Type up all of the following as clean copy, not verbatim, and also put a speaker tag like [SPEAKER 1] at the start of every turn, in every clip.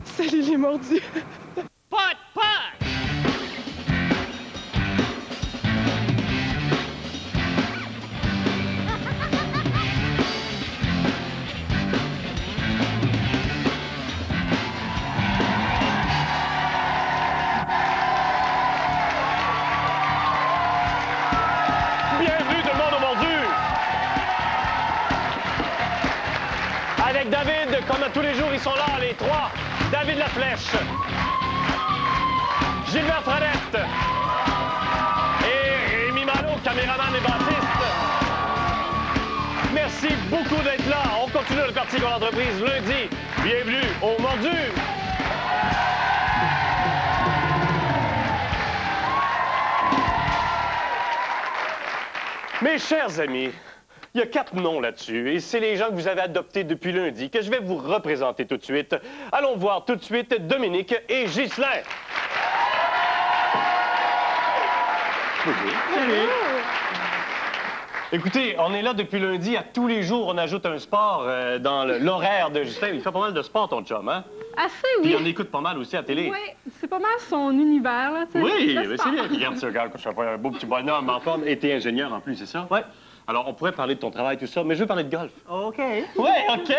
[SPEAKER 1] Salut les mordus!
[SPEAKER 2] Pot!
[SPEAKER 3] Bienvenue tout le monde au Mordu! Avec David, comme à tous les jours, ils sont là, les trois. David Laflèche, Gilbert Fradette et Rémi Malo, caméraman et bassiste. Merci beaucoup d'être là. On continue le parti pour l'entreprise lundi. Bienvenue au Mordu! Mes chers amis, il y a 4 noms là-dessus, et c'est les gens que vous avez adoptés depuis lundi que je vais vous représenter tout de suite. Allons voir tout de suite Dominique et Ghislain. Salut. Écoutez, on est là depuis lundi. À tous les jours, on ajoute un sport dans l'horaire de Ghislain. Il fait pas mal de sport, ton chum, hein?
[SPEAKER 1] Assez,
[SPEAKER 3] Puis
[SPEAKER 1] oui.
[SPEAKER 3] on écoute pas mal aussi à télé.
[SPEAKER 1] Oui, c'est pas mal son univers, là, tu sais.
[SPEAKER 3] Oui,
[SPEAKER 1] le
[SPEAKER 3] mais
[SPEAKER 1] sport.
[SPEAKER 3] c'est bien. Regarde ça, regarde, je suis un beau petit bonhomme en forme. Et t'es ingénieur en plus, c'est ça?
[SPEAKER 4] Oui.
[SPEAKER 3] Alors, on pourrait parler de ton travail, tout ça, mais je veux parler de golf.
[SPEAKER 4] OK.
[SPEAKER 3] Oui, OK.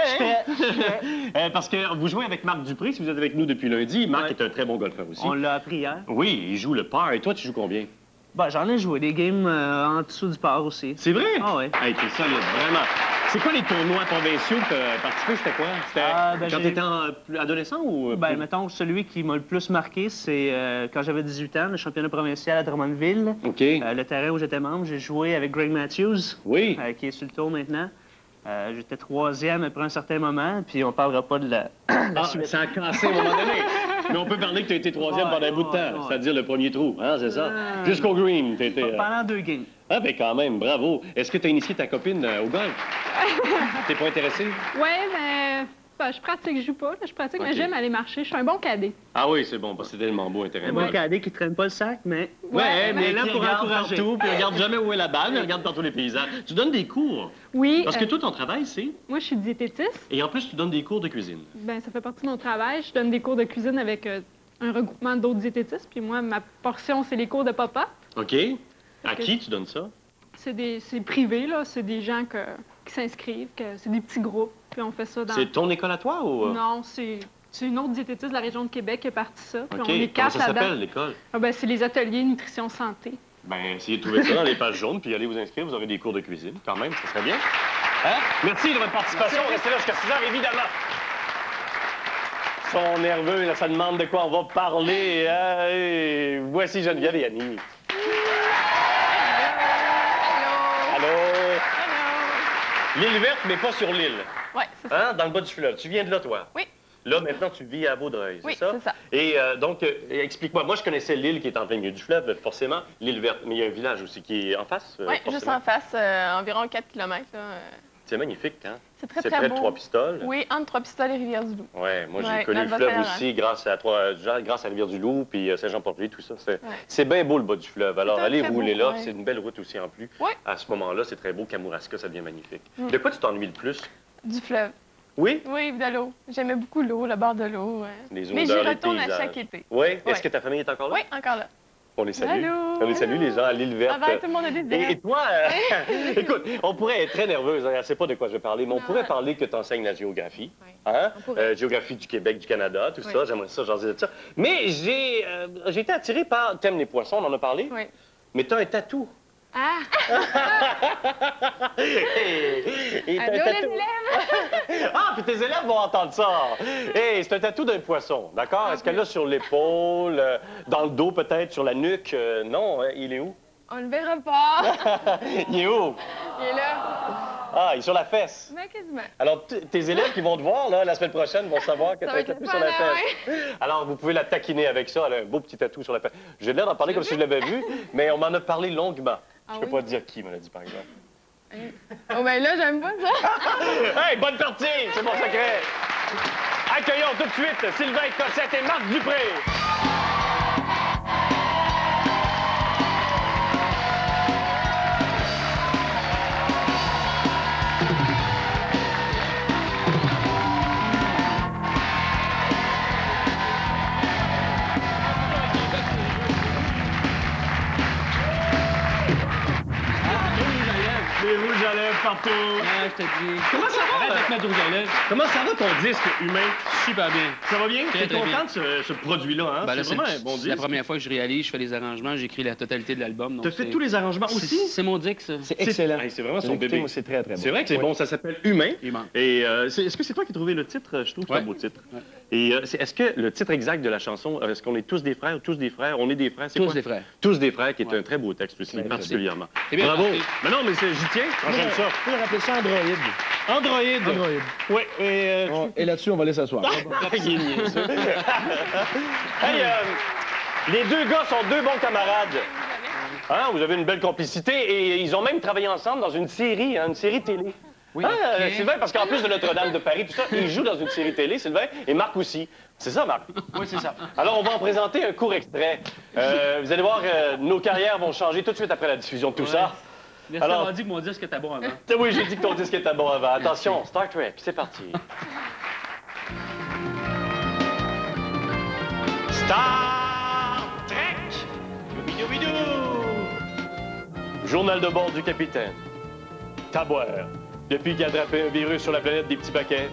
[SPEAKER 3] Parce que vous jouez avec Marc Dupré, si vous êtes avec nous depuis lundi. Marc
[SPEAKER 4] Ouais.
[SPEAKER 3] est un très bon golfeur aussi.
[SPEAKER 4] On l'a appris hier.
[SPEAKER 3] Oui, il joue le par. Et toi, tu joues combien?
[SPEAKER 4] Ben, j'en ai joué des games en dessous du par aussi.
[SPEAKER 3] C'est vrai?
[SPEAKER 4] Ah ouais.
[SPEAKER 3] Hey, t'es solide, vraiment. C'est quoi les tournois provinciaux que tu as participé? C'était quoi? C'était
[SPEAKER 4] Ben,
[SPEAKER 3] quand t'étais adolescent ou...
[SPEAKER 4] Ben, mettons, celui qui m'a le plus marqué, c'est quand j'avais 18 ans, le championnat provincial à Drummondville.
[SPEAKER 3] OK.
[SPEAKER 4] Le terrain où j'étais membre, j'ai joué avec Greg Matthews,
[SPEAKER 3] Oui.
[SPEAKER 4] qui est sur le tour maintenant. J'étais 3e après un certain moment, puis on parlera pas de la suite.
[SPEAKER 3] Ça a cassé à un moment donné. Mais on peut parler que tu as été 3e
[SPEAKER 4] Ouais,
[SPEAKER 3] pendant un bout de temps,
[SPEAKER 4] ouais.
[SPEAKER 3] c'est-à-dire le premier trou, hein, c'est ça? Jusqu'au green, tu étais...
[SPEAKER 4] Pendant 2 games.
[SPEAKER 3] Ah, ben quand même, bravo. Est-ce que tu as initié ta copine au golf? T'es pas intéressé?
[SPEAKER 1] Oui, mais je pratique, je joue pas. Là, je pratique, mais
[SPEAKER 3] OK.
[SPEAKER 1] j'aime aller marcher. Je suis un bon cadet.
[SPEAKER 3] Ah oui, c'est bon, parce que c'est tellement beau,
[SPEAKER 4] Un
[SPEAKER 3] intéressant.
[SPEAKER 4] bon cadet qui traîne pas le sac, mais...
[SPEAKER 3] Ouais, mais
[SPEAKER 4] là
[SPEAKER 3] qui
[SPEAKER 4] pour
[SPEAKER 3] regarde
[SPEAKER 4] encourager.
[SPEAKER 3] partout, puis regarde jamais où est la balle, mais regarde partout les paysages. Tu donnes des cours.
[SPEAKER 1] Oui,
[SPEAKER 3] Parce que toi, ton travail, c'est...
[SPEAKER 1] moi, je suis diététiste.
[SPEAKER 3] Et en plus, tu donnes des cours de cuisine.
[SPEAKER 1] Ben, ça fait partie de mon travail. Je donne des cours de cuisine avec un regroupement d'autres diététistes. Puis moi, ma portion, c'est les cours de pop-up.
[SPEAKER 3] OK. À qui tu donnes ça?
[SPEAKER 1] C'est privé, là. C'est des gens qui s'inscrivent, c'est des petits groupes. Puis on fait ça dans...
[SPEAKER 3] C'est ton école à toi ou...
[SPEAKER 1] Non, c'est une autre diététiste de la région de Québec qui a parti ça. Puis
[SPEAKER 3] OK.
[SPEAKER 1] on est
[SPEAKER 3] Comment
[SPEAKER 1] 4
[SPEAKER 3] ça
[SPEAKER 1] là-dedans.
[SPEAKER 3] s'appelle, l'école?
[SPEAKER 1] Ah, ben, c'est les ateliers nutrition santé.
[SPEAKER 3] Ben, essayez de trouver ça dans les pages jaunes, puis allez vous inscrire, vous aurez des cours de cuisine, quand même, ça serait bien. Hein? Merci de votre participation, restez là jusqu'à 6 heures, évidemment. Ils sont nerveux, là, ça demande de quoi on va parler. Hein? Et voici Geneviève et Annie. Allô? L'île verte, mais pas sur l'île.
[SPEAKER 5] Oui, c'est ça.
[SPEAKER 3] Hein? Dans le bas du fleuve. Tu viens de là, toi?
[SPEAKER 5] Oui.
[SPEAKER 3] Là, maintenant, tu vis à Vaudreuil,
[SPEAKER 5] Oui,
[SPEAKER 3] c'est ça?
[SPEAKER 5] c'est ça.
[SPEAKER 3] Et donc, explique-moi. Moi, je connaissais l'île qui est en plein milieu du fleuve, forcément, l'île verte. Mais il y a un village aussi qui est en face.
[SPEAKER 5] Oui, juste
[SPEAKER 3] forcément.
[SPEAKER 5] en face, environ 4 km.
[SPEAKER 3] C'est magnifique, hein?
[SPEAKER 5] C'est très,
[SPEAKER 3] C'est
[SPEAKER 5] très
[SPEAKER 3] près
[SPEAKER 5] beau.
[SPEAKER 3] de Trois-Pistoles.
[SPEAKER 5] Oui, entre Trois-Pistoles et Rivière-du-Loup.
[SPEAKER 3] Ouais, moi, j'ai
[SPEAKER 5] Ouais,
[SPEAKER 3] connu
[SPEAKER 5] dans
[SPEAKER 3] le
[SPEAKER 5] le
[SPEAKER 3] fleuve
[SPEAKER 5] Bas-Saint-Laurent.
[SPEAKER 3] aussi grâce à Rivière-du-Loup, puis Saint-Jean-Port-Joli, tout ça.
[SPEAKER 5] Ouais.
[SPEAKER 3] C'est bien beau, le bas du fleuve. Alors,
[SPEAKER 5] C'est un
[SPEAKER 3] allez
[SPEAKER 5] très
[SPEAKER 3] rouler
[SPEAKER 5] beau
[SPEAKER 3] là.
[SPEAKER 5] coin.
[SPEAKER 3] C'est une belle route aussi, en plus.
[SPEAKER 5] Ouais.
[SPEAKER 3] À ce moment-là, c'est très beau. Kamouraska, ça devient magnifique.
[SPEAKER 5] Mm.
[SPEAKER 3] De quoi tu t'ennuies le plus?
[SPEAKER 5] Du fleuve.
[SPEAKER 3] Oui?
[SPEAKER 5] Oui, de l'eau. J'aimais beaucoup l'eau, le bord de l'eau.
[SPEAKER 3] Les
[SPEAKER 5] Mais j'y
[SPEAKER 3] odeurs, les
[SPEAKER 5] retourne à
[SPEAKER 3] paysages.
[SPEAKER 5] chaque été.
[SPEAKER 3] Oui?
[SPEAKER 5] Ouais.
[SPEAKER 3] Est-ce que ta famille est encore là?
[SPEAKER 5] Oui, encore là.
[SPEAKER 3] On les salue.
[SPEAKER 5] Allô?
[SPEAKER 3] On les salue, les gens, à l'île verte.
[SPEAKER 5] Ah ben, tout le monde a des idées.
[SPEAKER 3] Et toi, écoute, on pourrait être très nerveuse, hein, elle ne sait pas de quoi je vais parler, mais on
[SPEAKER 5] Non.
[SPEAKER 3] pourrait parler que tu enseignes la géographie,
[SPEAKER 5] Oui.
[SPEAKER 3] hein?
[SPEAKER 5] On pourrait.
[SPEAKER 3] Géographie du Québec, du Canada, tout
[SPEAKER 5] Oui.
[SPEAKER 3] ça, j'aimerais ça, j'en disais de ça. Mais j'ai été attiré par, t'aimes les poissons, on en a parlé,
[SPEAKER 5] Oui.
[SPEAKER 3] mais tu as un tatou.
[SPEAKER 5] Ah!
[SPEAKER 3] Et t'as un
[SPEAKER 5] Allô, les
[SPEAKER 3] tatou.
[SPEAKER 5] élèves?
[SPEAKER 3] Ah, puis tes élèves vont entendre ça. Hey, c'est un tatou d'un poisson, d'accord? Est-ce qu'elle l'a sur l'épaule, dans le dos peut-être, sur la nuque? Non, hein, il est où?
[SPEAKER 5] On le verra pas.
[SPEAKER 3] Il est où?
[SPEAKER 5] Il est là.
[SPEAKER 3] Ah, il est sur la fesse.
[SPEAKER 5] Ben, quasiment.
[SPEAKER 3] Alors, tes élèves qui vont te voir, là, la semaine prochaine, vont savoir que tu
[SPEAKER 5] Ça
[SPEAKER 3] as
[SPEAKER 5] va
[SPEAKER 3] un
[SPEAKER 5] être
[SPEAKER 3] tatou
[SPEAKER 5] le
[SPEAKER 3] sur
[SPEAKER 5] fun,
[SPEAKER 3] la
[SPEAKER 5] hein,
[SPEAKER 3] fesse. Alors, vous pouvez la taquiner avec ça. Elle a un beau petit tatou sur la fesse. J'ai l'air d'en parler comme si je l'avais vu, mais on m'en a parlé longuement.
[SPEAKER 5] Ah
[SPEAKER 3] Je peux
[SPEAKER 5] oui?
[SPEAKER 3] pas te dire qui me l'a dit, par exemple.
[SPEAKER 5] Oh, ben là, j'aime pas ça.
[SPEAKER 3] Hey, bonne partie! C'est mon secret! Accueillons tout de suite Sylvain Cossette et Marc Dupré. Les rouges à lèvres partout.
[SPEAKER 2] Ah, je te dis.
[SPEAKER 3] Comment ça va?
[SPEAKER 2] Arrête de te mettre rouge à lèvres.
[SPEAKER 3] Comment ça va ton disque humain?
[SPEAKER 2] Super bien.
[SPEAKER 3] Ça va bien?
[SPEAKER 2] Très,
[SPEAKER 3] T'es
[SPEAKER 2] très
[SPEAKER 3] content
[SPEAKER 2] bien.
[SPEAKER 3] de ce produit-là, hein?
[SPEAKER 2] Ben là,
[SPEAKER 3] c'est vraiment un bon
[SPEAKER 2] c'est la
[SPEAKER 3] disque.
[SPEAKER 2] première fois que je réalise, je fais les arrangements, j'écris la totalité de l'album. donc
[SPEAKER 3] T'as fait
[SPEAKER 2] c'est-
[SPEAKER 3] tous les arrangements aussi?
[SPEAKER 2] C'est mon disque, ça.
[SPEAKER 6] C'est excellent.
[SPEAKER 3] Hey, c'est vraiment son
[SPEAKER 6] Écoutez,
[SPEAKER 3] bébé.
[SPEAKER 6] moi, c'est très, très bon.
[SPEAKER 3] C'est vrai que c'est bon, ça s'appelle Humain.
[SPEAKER 2] Humain.
[SPEAKER 3] Et est-ce que c'est toi qui as trouvé le titre? Je trouve que c'est un
[SPEAKER 2] Ouais.
[SPEAKER 3] beau titre.
[SPEAKER 2] Ouais.
[SPEAKER 3] Et est-ce que le titre exact de la chanson, est-ce qu'on est tous des frères ou tous des frères? On est des frères, c'est
[SPEAKER 2] Tous
[SPEAKER 3] quoi?
[SPEAKER 2] des frères.
[SPEAKER 3] Tous des frères, qui est
[SPEAKER 2] Ouais.
[SPEAKER 3] un très beau texte aussi,
[SPEAKER 6] Ouais,
[SPEAKER 3] particulièrement.
[SPEAKER 2] C'est bien
[SPEAKER 3] Bravo!
[SPEAKER 2] parti.
[SPEAKER 3] Mais non, mais j'y tiens, quand j'aime ça.
[SPEAKER 6] On peut appeler ça Android.
[SPEAKER 3] Android.
[SPEAKER 6] Android.
[SPEAKER 3] Oui, et...
[SPEAKER 6] Et là-dessus, on va laisser s'asseoir.
[SPEAKER 3] Il est niaiseux. Hey, les deux gars sont deux bons camarades. Hein, vous avez une belle complicité et ils ont même travaillé ensemble dans une série, hein, une série télé.
[SPEAKER 2] Oui,
[SPEAKER 3] Hein,
[SPEAKER 2] ok.
[SPEAKER 3] Sylvain, parce qu'en plus de Notre-Dame de Paris, tout ça, ils jouent dans une série télé, Sylvain, et Marc aussi. C'est ça, Marc?
[SPEAKER 2] Oui, c'est ça.
[SPEAKER 3] Alors, on va en présenter un court extrait. Vous allez voir, nos carrières vont changer tout de suite après la diffusion de tout ça.
[SPEAKER 2] Merci
[SPEAKER 3] Alors-
[SPEAKER 2] d'avoir dit que mon disque était bon avant.
[SPEAKER 3] Oui, j'ai dit que ton disque était bon avant. Attention, Star Trek, c'est parti. Star Trek! Youbidou-bidou! Journal de bord du capitaine. Taboire. Depuis qu'il a attrapé un virus sur la planète des petits paquets,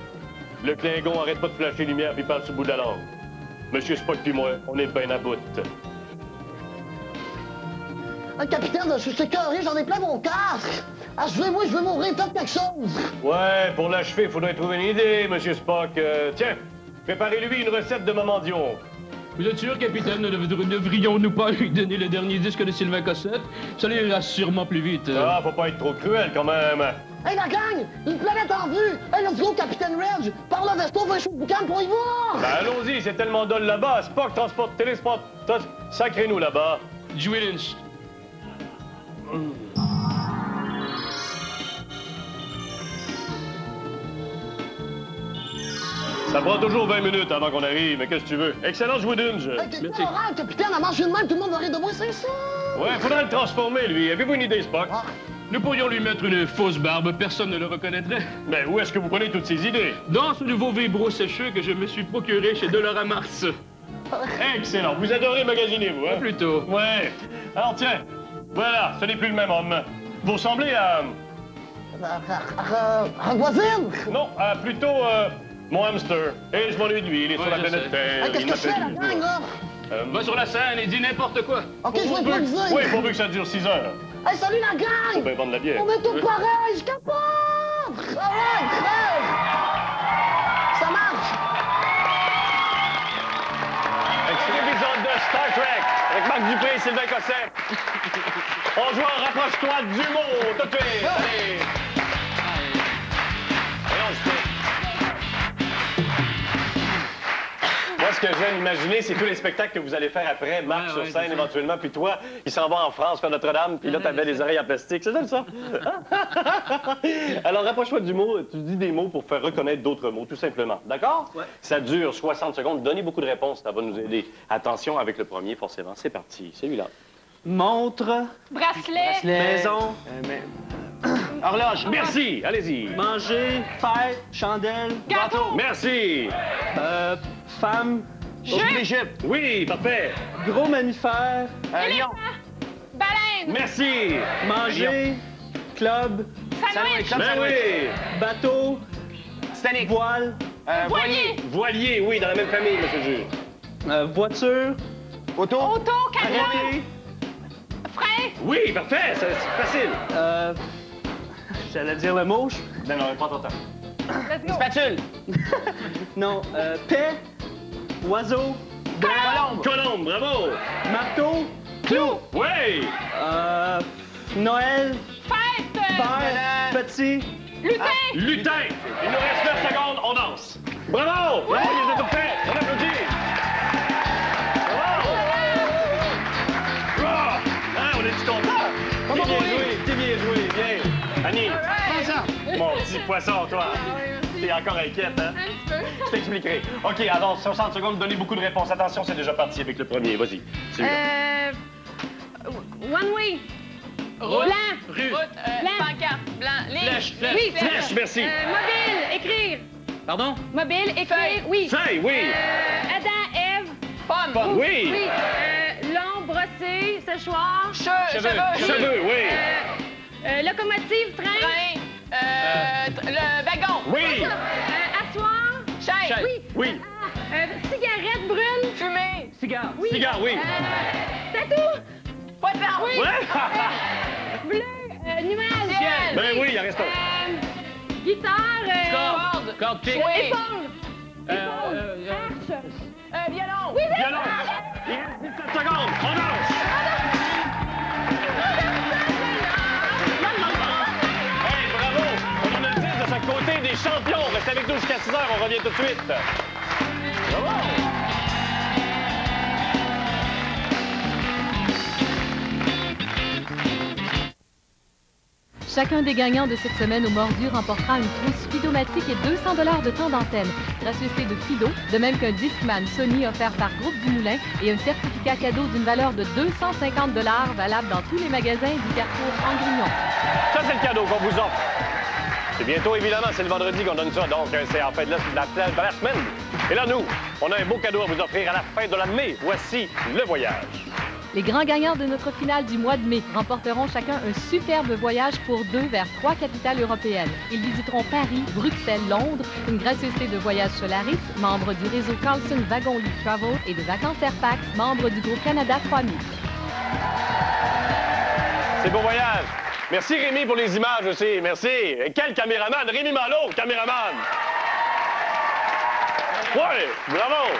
[SPEAKER 3] le Klingon arrête pas de flasher lumière puis parle sous le bout de la langue. Monsieur Spock puis moi, on est ben à bout.
[SPEAKER 7] Ah, capitaine, je suis écœuré, j'en ai plein mon casque. Achevez-moi, je veux mourir, faites quelque chose.
[SPEAKER 3] Ouais, pour l'achever, il faudrait trouver une idée, Monsieur Spock. Tiens, préparez-lui une recette de Maman Dion.
[SPEAKER 2] Vous êtes sûr, capitaine, ne devrions-nous pas lui donner le dernier disque de Sylvain Cossette? Ça ira sûrement plus vite.
[SPEAKER 3] Ah, faut pas être trop cruel quand même.
[SPEAKER 7] Hey, la gang, une planète en vue. Hey, let's go, capitaine Reg. Par le vaisseau, va chez le boucan pour y voir.
[SPEAKER 3] Ben allons-y, c'est tellement dole là-bas. Spock, transporte, télésport, sacrez-nous là-bas.
[SPEAKER 2] Joey Lynch.
[SPEAKER 3] Ça prend toujours 20 minutes avant qu'on arrive, mais qu'est-ce que tu veux? Excellent joué d'une.
[SPEAKER 7] Hey, t'es pas oral, capitaine, à manger de même, tout le monde va rire de moi, c'est ça.
[SPEAKER 3] Ouais, faudrait le transformer, lui. Avez-vous une idée, Spock?
[SPEAKER 7] Ah.
[SPEAKER 2] Nous pourrions lui mettre une fausse barbe, personne ne le reconnaîtrait.
[SPEAKER 3] Ben, où est-ce que vous prenez toutes ces idées?
[SPEAKER 2] Dans ce nouveau vibro sécheux que je me suis procuré chez Dolores Mars.
[SPEAKER 3] Excellent. Vous adorez magasiner, vous, hein?
[SPEAKER 2] Plutôt.
[SPEAKER 3] Ouais. Alors, tiens, voilà, ce n'est plus le même homme. Vous ressemblez à...
[SPEAKER 7] voisine.
[SPEAKER 3] Non, plutôt mon hamster. Et je m'ennuie de lui, il est sur la
[SPEAKER 2] je
[SPEAKER 3] planète
[SPEAKER 2] sais.
[SPEAKER 3] Terre.
[SPEAKER 7] Hey, qu'est-ce
[SPEAKER 3] il
[SPEAKER 7] que je fais, la
[SPEAKER 3] m'appelle
[SPEAKER 7] gang, là?
[SPEAKER 2] Va sur la scène et dis n'importe quoi.
[SPEAKER 7] OK, je vais improviser.
[SPEAKER 3] Oui, pourvu que ça dure 6 heures.
[SPEAKER 7] Hey, salut, la
[SPEAKER 3] Faut
[SPEAKER 7] gang.
[SPEAKER 3] bien vendre de la bière.
[SPEAKER 7] On est tous pareils, je capote. Alright, crève. Ça marche.
[SPEAKER 3] Extrait épisode de Star Trek avec Marc Dupré et Sylvain Cossette. On joue en rapproche-toi d'humour tout de suite. Allez. Voyons, je fais. Moi, ce que j'aime imaginer, c'est tous les spectacles que vous allez faire après, Marc
[SPEAKER 2] Ouais,
[SPEAKER 3] sur
[SPEAKER 2] ouais,
[SPEAKER 3] scène
[SPEAKER 2] c'est ça.
[SPEAKER 3] éventuellement, puis toi, il s'en va en France faire Notre-Dame, puis là, t'avais des oreilles en plastique. C'est ça, ça? Alors, rapproche-toi d'humour, tu dis des mots pour faire reconnaître d'autres mots, tout simplement. D'accord?
[SPEAKER 2] Ouais.
[SPEAKER 3] Ça dure 60 secondes. Donnez beaucoup de réponses, ça va nous aider. Attention avec le premier, forcément. C'est parti. Celui-là.
[SPEAKER 4] Montre,
[SPEAKER 5] Bracelet.
[SPEAKER 4] maison,
[SPEAKER 3] Horloge. Merci. Allez-y.
[SPEAKER 4] manger, fête, chandelle,
[SPEAKER 5] Gâteau.
[SPEAKER 3] Merci.
[SPEAKER 4] femme,
[SPEAKER 5] Jeu.
[SPEAKER 3] Oui, parfait.
[SPEAKER 4] gros mammifère,
[SPEAKER 5] Éléphant. Baleine.
[SPEAKER 3] Merci.
[SPEAKER 4] manger, club,
[SPEAKER 5] Sandwich.
[SPEAKER 3] Ben oui.
[SPEAKER 4] bateau,
[SPEAKER 3] Titanic.
[SPEAKER 4] voile,
[SPEAKER 5] Voilier.
[SPEAKER 3] Voilier, oui, dans la même famille, monsieur le juge.
[SPEAKER 4] voiture,
[SPEAKER 5] Auto. Camion.
[SPEAKER 4] arrêté,
[SPEAKER 5] Frein.
[SPEAKER 3] Oui, parfait, c'est facile.
[SPEAKER 4] j'allais dire le mot,
[SPEAKER 3] Non, non, pas ton temps.
[SPEAKER 5] Let's go.
[SPEAKER 3] Spatule.
[SPEAKER 4] non, paix, oiseau,
[SPEAKER 3] Colombe, bravo.
[SPEAKER 4] marteau,
[SPEAKER 3] Clou. Oui.
[SPEAKER 4] Noël,
[SPEAKER 5] Fête.
[SPEAKER 4] père, petit,
[SPEAKER 5] Lutin.
[SPEAKER 3] Lutin. Il nous reste 9 secondes, on danse. Bravo. Bravo, ils ont tout fait. On applaudit. Bravo. Ah, on est tout content. T'es bien joué, bien. Annie. Mon petit poisson, toi. T'es T'es encore inquiète, hein?
[SPEAKER 5] Un petit peu.
[SPEAKER 3] Je t'expliquerai. OK, alors, 60 secondes, donnez beaucoup de réponses. Attention, c'est déjà parti avec le premier. Vas-y.
[SPEAKER 5] One way.
[SPEAKER 2] Route.
[SPEAKER 5] Blanc.
[SPEAKER 2] Rue.
[SPEAKER 5] Blanc.
[SPEAKER 8] Pancarte. Blanc. Ligne.
[SPEAKER 2] Flèche.
[SPEAKER 5] Oui,
[SPEAKER 2] Flèche.
[SPEAKER 3] Flèche, merci.
[SPEAKER 5] Mobile. Écrire.
[SPEAKER 2] Pardon?
[SPEAKER 5] Mobile. Écrire. Oui.
[SPEAKER 3] Feuille, oui.
[SPEAKER 5] Adam. Ève.
[SPEAKER 8] Pomme.
[SPEAKER 3] Oui.
[SPEAKER 5] Oui. Long. Brosser. Séchoir.
[SPEAKER 2] Cheveux.
[SPEAKER 3] Cheveux, oui.
[SPEAKER 5] Locomotive. Train.
[SPEAKER 8] Train. Le wagon.
[SPEAKER 3] Oui.
[SPEAKER 5] Asseoir.
[SPEAKER 8] Chaise.
[SPEAKER 5] Oui.
[SPEAKER 3] Oui.
[SPEAKER 5] Cigarette brune.
[SPEAKER 8] Fumée.
[SPEAKER 2] Cigare.
[SPEAKER 5] Oui.
[SPEAKER 3] Cigare, oui.
[SPEAKER 5] Tatou.
[SPEAKER 8] Poisson. Oui.
[SPEAKER 3] Ouais.
[SPEAKER 5] Bleu. Nuage.
[SPEAKER 8] Ciel.
[SPEAKER 3] Ben oui, il en reste un.
[SPEAKER 5] Guitare.
[SPEAKER 2] Corde. Corde pique.
[SPEAKER 8] Oui.
[SPEAKER 5] Épaule. Épaule. Arche.
[SPEAKER 8] Violon.
[SPEAKER 5] Oui,
[SPEAKER 3] Violon. Il reste 17 secondes. On danse. Hey, bravo. On en a 10 de ce côté des champions. Restez avec nous jusqu'à 6 heures. On revient tout de suite. Bravo.
[SPEAKER 9] Chacun des gagnants de cette semaine au Mordu remportera une trousse Fidomatic et 200 $ de temps d'antenne. Gracieuseté de Fido, de même qu'un Discman Sony offert par Groupe du Moulin et un certificat cadeau d'une valeur de 250 $ valable dans tous les magasins du Carrefour Angrignon.
[SPEAKER 3] Ça, c'est le cadeau qu'on vous offre. C'est bientôt, évidemment, c'est le vendredi qu'on donne ça. Donc, c'est en fin de la semaine. Et là, nous, on a un beau cadeau à vous offrir à la fin de l'année. Voici le voyage.
[SPEAKER 9] Les grands gagnants de notre finale du mois de mai remporteront chacun un superbe voyage pour 2 vers 3 capitales européennes. Ils visiteront Paris, Bruxelles, Londres, une gracieuseté de Voyage Solaris, membre du réseau Carlson Wagon Lee Travel et de Vacances Airfax, membre du groupe Canada 3000.
[SPEAKER 3] C'est beau voyage. Merci, Rémi, pour les images aussi. Merci. Et quel caméraman? Rémi Malo, caméraman. Ouais, bravo.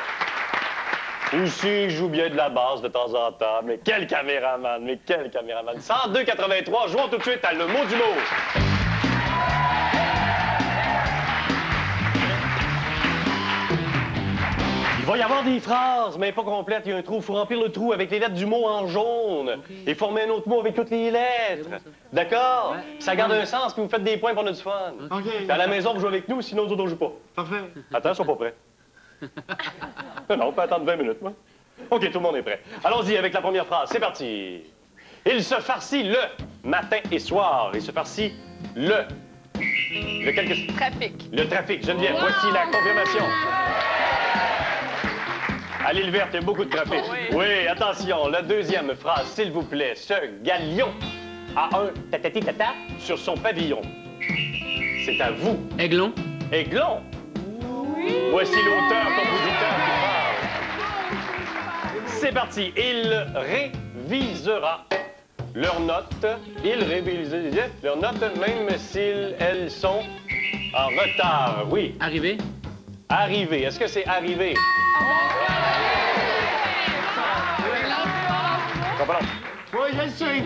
[SPEAKER 3] Aussi, il joue bien de la basse de temps en temps. Mais quel caméraman, 102,83. Jouons tout de suite à Le mot du mot. Il va y avoir des phrases, mais pas complètes. Il y a un trou. Il faut remplir le trou avec les lettres du mot en jaune. Et former un autre mot avec toutes les lettres. D'accord? Ça garde un sens, puis vous faites des points pour notre fun. Puis à la maison, vous jouez avec nous, sinon nous autres, on joue pas.
[SPEAKER 6] Parfait.
[SPEAKER 3] Attends, ils sont pas prêts. Non, on peut attendre 20 minutes, moi. OK, tout le monde est prêt. Allons-y avec la première phrase. C'est parti. Il se farcit le matin et soir. Il se farcit le quelque...
[SPEAKER 8] Trafic.
[SPEAKER 3] Le trafic. Geneviève, voici la confirmation. À l'île verte, il y a beaucoup de trafic. Oui, attention, la deuxième phrase, s'il vous plaît. Ce galion a un tatati-tata sur son pavillon. C'est à vous.
[SPEAKER 2] Aiglon.
[SPEAKER 3] Aiglon. Voici l'auteur, compositeur qui parle. C'est parti. Il révisera leurs notes. Il révisera leurs notes, même si elles sont en retard. Oui.
[SPEAKER 2] Arrivé.
[SPEAKER 3] Arrivé. Est-ce que c'est arrivé? Comprenons.
[SPEAKER 6] Oui, je le sais.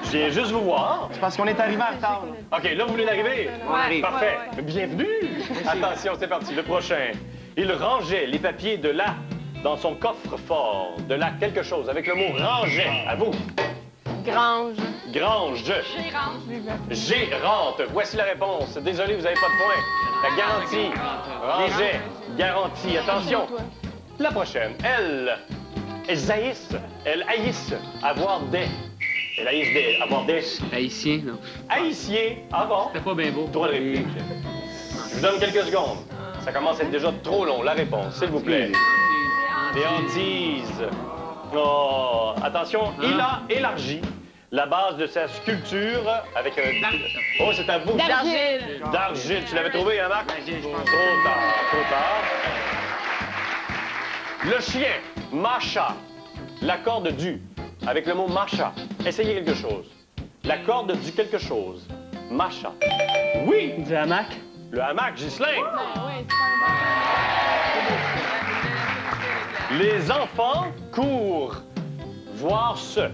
[SPEAKER 3] Je viens juste vous voir.
[SPEAKER 6] C'est parce qu'on est arrivé en retard.
[SPEAKER 3] OK, là, vous voulez l'arriver?
[SPEAKER 8] On arrive.
[SPEAKER 3] Parfait. Bienvenue. Attention, c'est parti. Le prochain. Il rangeait les papiers de là dans son coffre-fort. De là quelque chose, avec le mot rangeait. À vous.
[SPEAKER 8] Grange.
[SPEAKER 3] Grange. Gérante. Voici la réponse. Désolé, vous n'avez pas de point. La garantie. Rangeait. Garantie. Attention. La prochaine. Elles haïssent avoir des. Elles haïssent des. Avoir des.
[SPEAKER 2] Haïtien, non.
[SPEAKER 3] Haïtiens. Ah bon?
[SPEAKER 2] C'était pas bien beau.
[SPEAKER 3] Droit de réplique. Je vous donne quelques secondes. Ça commence à être déjà trop long. La réponse, s'il vous plaît. Des hantises. Oh, attention, il a élargi la base de sa sculpture avec un... Oh, c'est à vous.
[SPEAKER 8] D'argile.
[SPEAKER 3] D'argile. Tu l'avais trouvé, hein, Marc? Trop tard. Le chien, Macha. La corde du. Avec le mot Macha. Essayez quelque chose. La corde du quelque chose. Macha. Oui!
[SPEAKER 4] Du hamac.
[SPEAKER 3] Le hamac, Ghislain. Les enfants courent voir ce.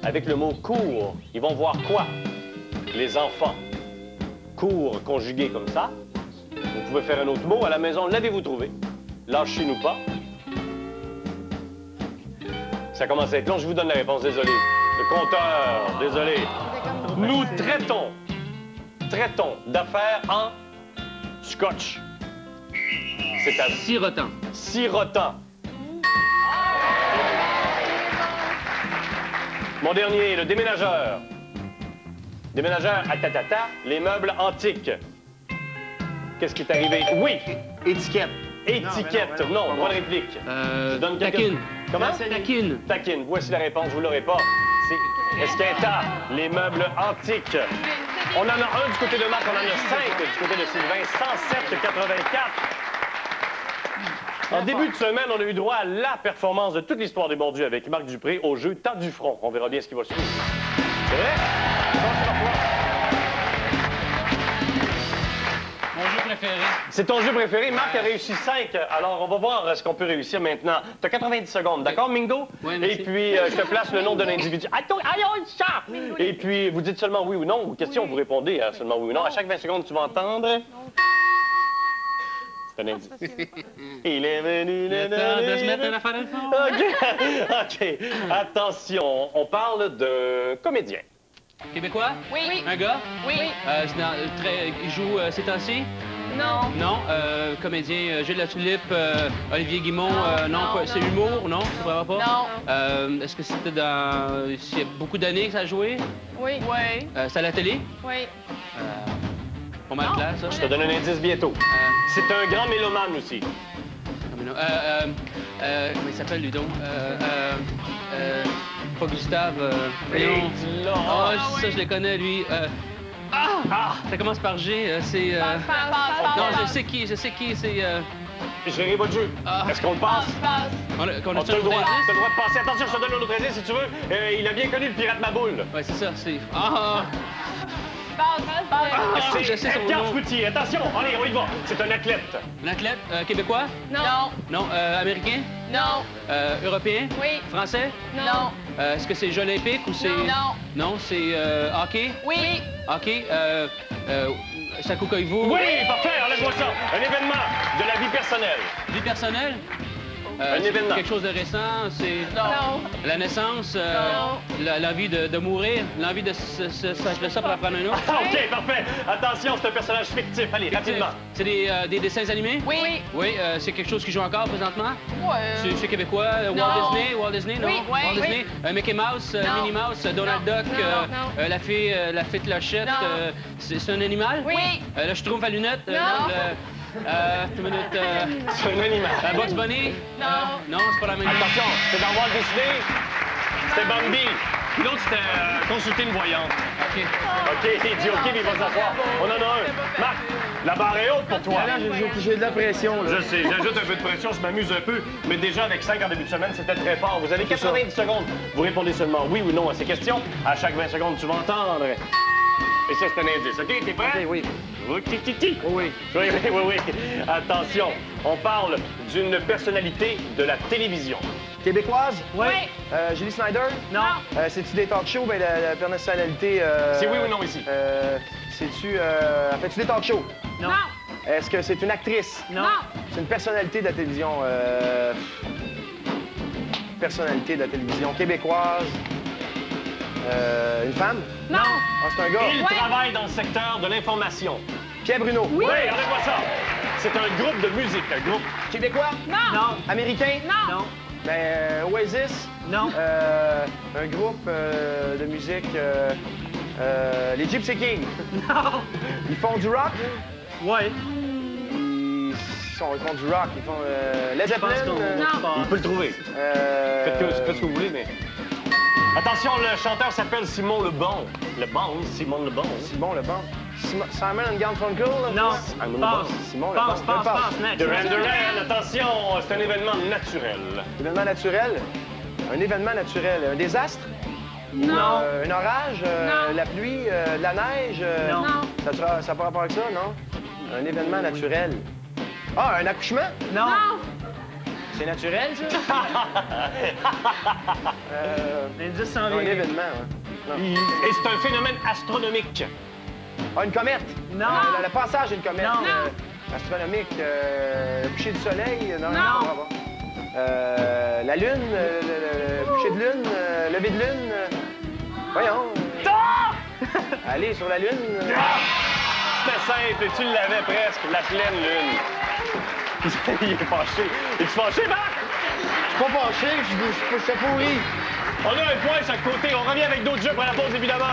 [SPEAKER 3] Avec le mot court, ils vont voir quoi? Les enfants. Court conjugué comme ça. Vous pouvez faire un autre mot. À la maison, l'avez-vous trouvé? Lâchez-nous pas. Ça commence à être long. Je vous donne la réponse. Désolé. Le compteur. Désolé. Nous traitons d'affaires en Scotch. C'est à
[SPEAKER 2] Sirotant.
[SPEAKER 3] sirotant. Mon dernier, le déménageur. Déménageur à tatata, les meubles antiques. Qu'est-ce qui est arrivé? Oui!
[SPEAKER 6] Étiquette.
[SPEAKER 3] Étiquette. Non, droit de réplique. Je donne quelques-
[SPEAKER 2] Taquine.
[SPEAKER 3] Comment?
[SPEAKER 2] Taquine.
[SPEAKER 3] Taquine. Voici la réponse, vous l'aurez pas. C'est Esquinta, les meubles antiques. On en a un du côté de Marc, on en a 5 du côté de Sylvain. 107,84. En début de semaine, on a eu droit à la performance de toute l'histoire des Bordus avec Marc Dupré au jeu Temps du front. On verra bien ce qui va suivre. C'est vrai? Bon, c'est parfois.
[SPEAKER 2] Mon jeu préféré.
[SPEAKER 3] C'est ton jeu préféré. Marc a réussi 5. Alors, on va voir ce qu'on peut réussir maintenant. Tu as 90 secondes, d'accord, Mingo?
[SPEAKER 2] Oui, merci.
[SPEAKER 3] Et puis, je te place le nom d'un individu. Attends, ça! Et puis, vous dites seulement oui ou non. Aux questions, vous répondez seulement oui ou non. À chaque 20 secondes, tu vas entendre... C'est un indice. Il est venu...
[SPEAKER 2] Le temps de se mettre une affaire dans le fond.
[SPEAKER 3] OK. OK. Attention, on parle d'un comédien.
[SPEAKER 2] Québécois?
[SPEAKER 8] Oui.
[SPEAKER 2] Un gars?
[SPEAKER 8] Oui.
[SPEAKER 2] Il joue ces temps-ci?
[SPEAKER 8] Non.
[SPEAKER 2] Non. Comédien, Gilles Latulippe, Olivier Guimond, non.
[SPEAKER 8] non,
[SPEAKER 2] C'est
[SPEAKER 8] non.
[SPEAKER 2] humour? Non, c'est vraiment pas?
[SPEAKER 8] Non.
[SPEAKER 2] Est-ce que c'était dans... Il y a beaucoup d'années que ça a joué?
[SPEAKER 8] Oui. Oui.
[SPEAKER 2] C'est à la télé?
[SPEAKER 8] Oui.
[SPEAKER 2] Pas mal clair, ça.
[SPEAKER 3] Je te donne un indice bientôt. C'est un grand mélomane aussi.
[SPEAKER 2] Comment il s'appelle, lui donc? Pas Gustave. Voyons. Ah, ça, je le connais, lui. Ça commence par G. C'est... Non, je sais qui, c'est...
[SPEAKER 3] Je verrai votre jeu. Est-ce qu'on le passe?
[SPEAKER 2] On
[SPEAKER 3] On
[SPEAKER 2] a
[SPEAKER 3] a le droit. T'as le droit de passer. Attention, je te donne un autre indice si tu veux. Il a bien connu le pirate Maboule.
[SPEAKER 2] Ouais, c'est ça, c'est... je sais son
[SPEAKER 3] Edgar
[SPEAKER 2] nom.
[SPEAKER 3] Fruitier. Attention, allez, on y va. C'est un athlète.
[SPEAKER 2] Un athlète québécois?
[SPEAKER 8] Non.
[SPEAKER 2] Non. Américain?
[SPEAKER 8] Non.
[SPEAKER 2] Européen?
[SPEAKER 8] Oui.
[SPEAKER 2] Français?
[SPEAKER 8] Non.
[SPEAKER 2] Est-ce que c'est Jeux olympiques ou c'est...
[SPEAKER 8] Non.
[SPEAKER 2] Non, c'est hockey?
[SPEAKER 8] Oui.
[SPEAKER 2] Hockey? Sakou Koivu?
[SPEAKER 3] Oui, parfait, enlève-moi ça. Un événement de la vie personnelle.
[SPEAKER 2] Vie personnelle?
[SPEAKER 3] Un
[SPEAKER 2] c'est
[SPEAKER 3] événement.
[SPEAKER 2] Quelque chose de récent? C'est...
[SPEAKER 8] Non.
[SPEAKER 2] La naissance?
[SPEAKER 8] Non.
[SPEAKER 2] L'envie de mourir? L'envie de s'acheter ça pour en prendre un autre?
[SPEAKER 3] OK, parfait. Attention, c'est un personnage fictif. Allez, rapidement.
[SPEAKER 2] C'est des dessins animés?
[SPEAKER 8] Oui.
[SPEAKER 2] Oui, c'est quelque chose qui joue encore présentement?
[SPEAKER 8] Ouais.
[SPEAKER 2] C'est québécois?
[SPEAKER 8] Non.
[SPEAKER 2] Walt Disney, non?
[SPEAKER 8] Oui, oui,
[SPEAKER 2] Walt
[SPEAKER 8] oui.
[SPEAKER 2] Disney? Mickey Mouse?
[SPEAKER 8] Non.
[SPEAKER 2] Minnie Mouse? Donald
[SPEAKER 8] Non.
[SPEAKER 2] Duck?
[SPEAKER 8] Non.
[SPEAKER 2] La fée Clochette?
[SPEAKER 8] Non.
[SPEAKER 2] C'est un animal?
[SPEAKER 8] Oui.
[SPEAKER 2] Le Schtroumpf à lunettes?
[SPEAKER 8] Non.
[SPEAKER 2] Une minute.
[SPEAKER 3] C'est un animal.
[SPEAKER 2] Bugs Bunny?
[SPEAKER 8] Non.
[SPEAKER 2] Non, c'est pas la même.
[SPEAKER 3] Attention, c'est dans Walt Disney. C'était Bambi. Puis l'autre, c'était consulter une voyante.
[SPEAKER 2] OK.
[SPEAKER 3] OK, il dit OK, mais il va s'asseoir. On en a un. Marc, la barre est haute pour toi.
[SPEAKER 6] J'ai de la pression, là.
[SPEAKER 3] Je sais, j'ajoute un peu de pression, je m'amuse un peu, mais déjà avec 5 en début de semaine, c'était très fort. Vous avez 90 secondes. Vous répondez seulement oui ou non à ces questions. À chaque 20 secondes, tu vas entendre. Et ça, c'est un indice. OK, t'es prêt?
[SPEAKER 6] OK, oui.
[SPEAKER 3] Oui.
[SPEAKER 6] Oui.
[SPEAKER 3] Oui. Attention, on parle d'une personnalité de la télévision.
[SPEAKER 6] Québécoise?
[SPEAKER 8] Oui.
[SPEAKER 6] Julie Snyder?
[SPEAKER 8] Non.
[SPEAKER 6] C'est-tu des talk shows? Ben, la personnalité...
[SPEAKER 3] C'est oui ou non ici?
[SPEAKER 6] C'est-tu... Fais-tu des talk shows?
[SPEAKER 8] Non.
[SPEAKER 6] Est-ce que c'est une actrice?
[SPEAKER 8] Non.
[SPEAKER 6] C'est une personnalité de la télévision... Personnalité de la télévision québécoise. Une femme?
[SPEAKER 8] Non.
[SPEAKER 6] Ah, c'est un gars.
[SPEAKER 3] Il travaille dans le secteur de l'information.
[SPEAKER 6] Pierre Bruno.
[SPEAKER 3] Oui, regardez-moi ça. C'est un groupe de musique, un groupe.
[SPEAKER 6] Québécois?
[SPEAKER 8] Non.
[SPEAKER 6] Américain?
[SPEAKER 8] Non.
[SPEAKER 6] Ben, Oasis?
[SPEAKER 4] Non.
[SPEAKER 6] Un groupe de musique... les Gypsy Kings.
[SPEAKER 4] Non.
[SPEAKER 6] Ils font du rock?
[SPEAKER 4] Ouais.
[SPEAKER 6] Ils font du rock. Ils font Led Zeppelin?
[SPEAKER 3] Il peut le trouver. Faites ce que vous voulez, mais... Attention, le chanteur s'appelle Simon Lebon. Simon Lebon.
[SPEAKER 6] Simon Le Bon. Simon and Garfunkel?
[SPEAKER 4] Non.
[SPEAKER 3] Passe.
[SPEAKER 6] Simon Le
[SPEAKER 4] Passe,
[SPEAKER 6] Bon.
[SPEAKER 4] passe, next.
[SPEAKER 3] Duran, attention, c'est un événement naturel.
[SPEAKER 6] Événement naturel? Un événement naturel. Un désastre?
[SPEAKER 8] Non.
[SPEAKER 6] Un orage?
[SPEAKER 8] Non.
[SPEAKER 6] La pluie? De la neige?
[SPEAKER 4] Non.
[SPEAKER 8] Non.
[SPEAKER 6] Ça n'a pas rapport avec ça, non? Un événement naturel. Ah, un accouchement?
[SPEAKER 4] Non.
[SPEAKER 6] C'est naturel, ça?
[SPEAKER 4] L'indice s'en
[SPEAKER 6] Un
[SPEAKER 4] vient.
[SPEAKER 6] événement, ouais.
[SPEAKER 3] Et c'est un phénomène astronomique.
[SPEAKER 6] Ah, une comète?
[SPEAKER 4] Non.
[SPEAKER 6] Le passage d'une comète.
[SPEAKER 4] Non.
[SPEAKER 6] Astronomique. Le coucher du soleil? Non.
[SPEAKER 8] Non.
[SPEAKER 6] La lune? Le coucher de lune? Lever de lune? Voyons. Allez, sur la lune.
[SPEAKER 3] c'était simple et tu l'avais presque, la pleine lune. Il est fâché. Es-tu fâché, Marc?
[SPEAKER 6] Je suis pas fâché, je suis pourri.
[SPEAKER 3] On a un point chaque côté. On revient avec d'autres jeux après la pause, évidemment.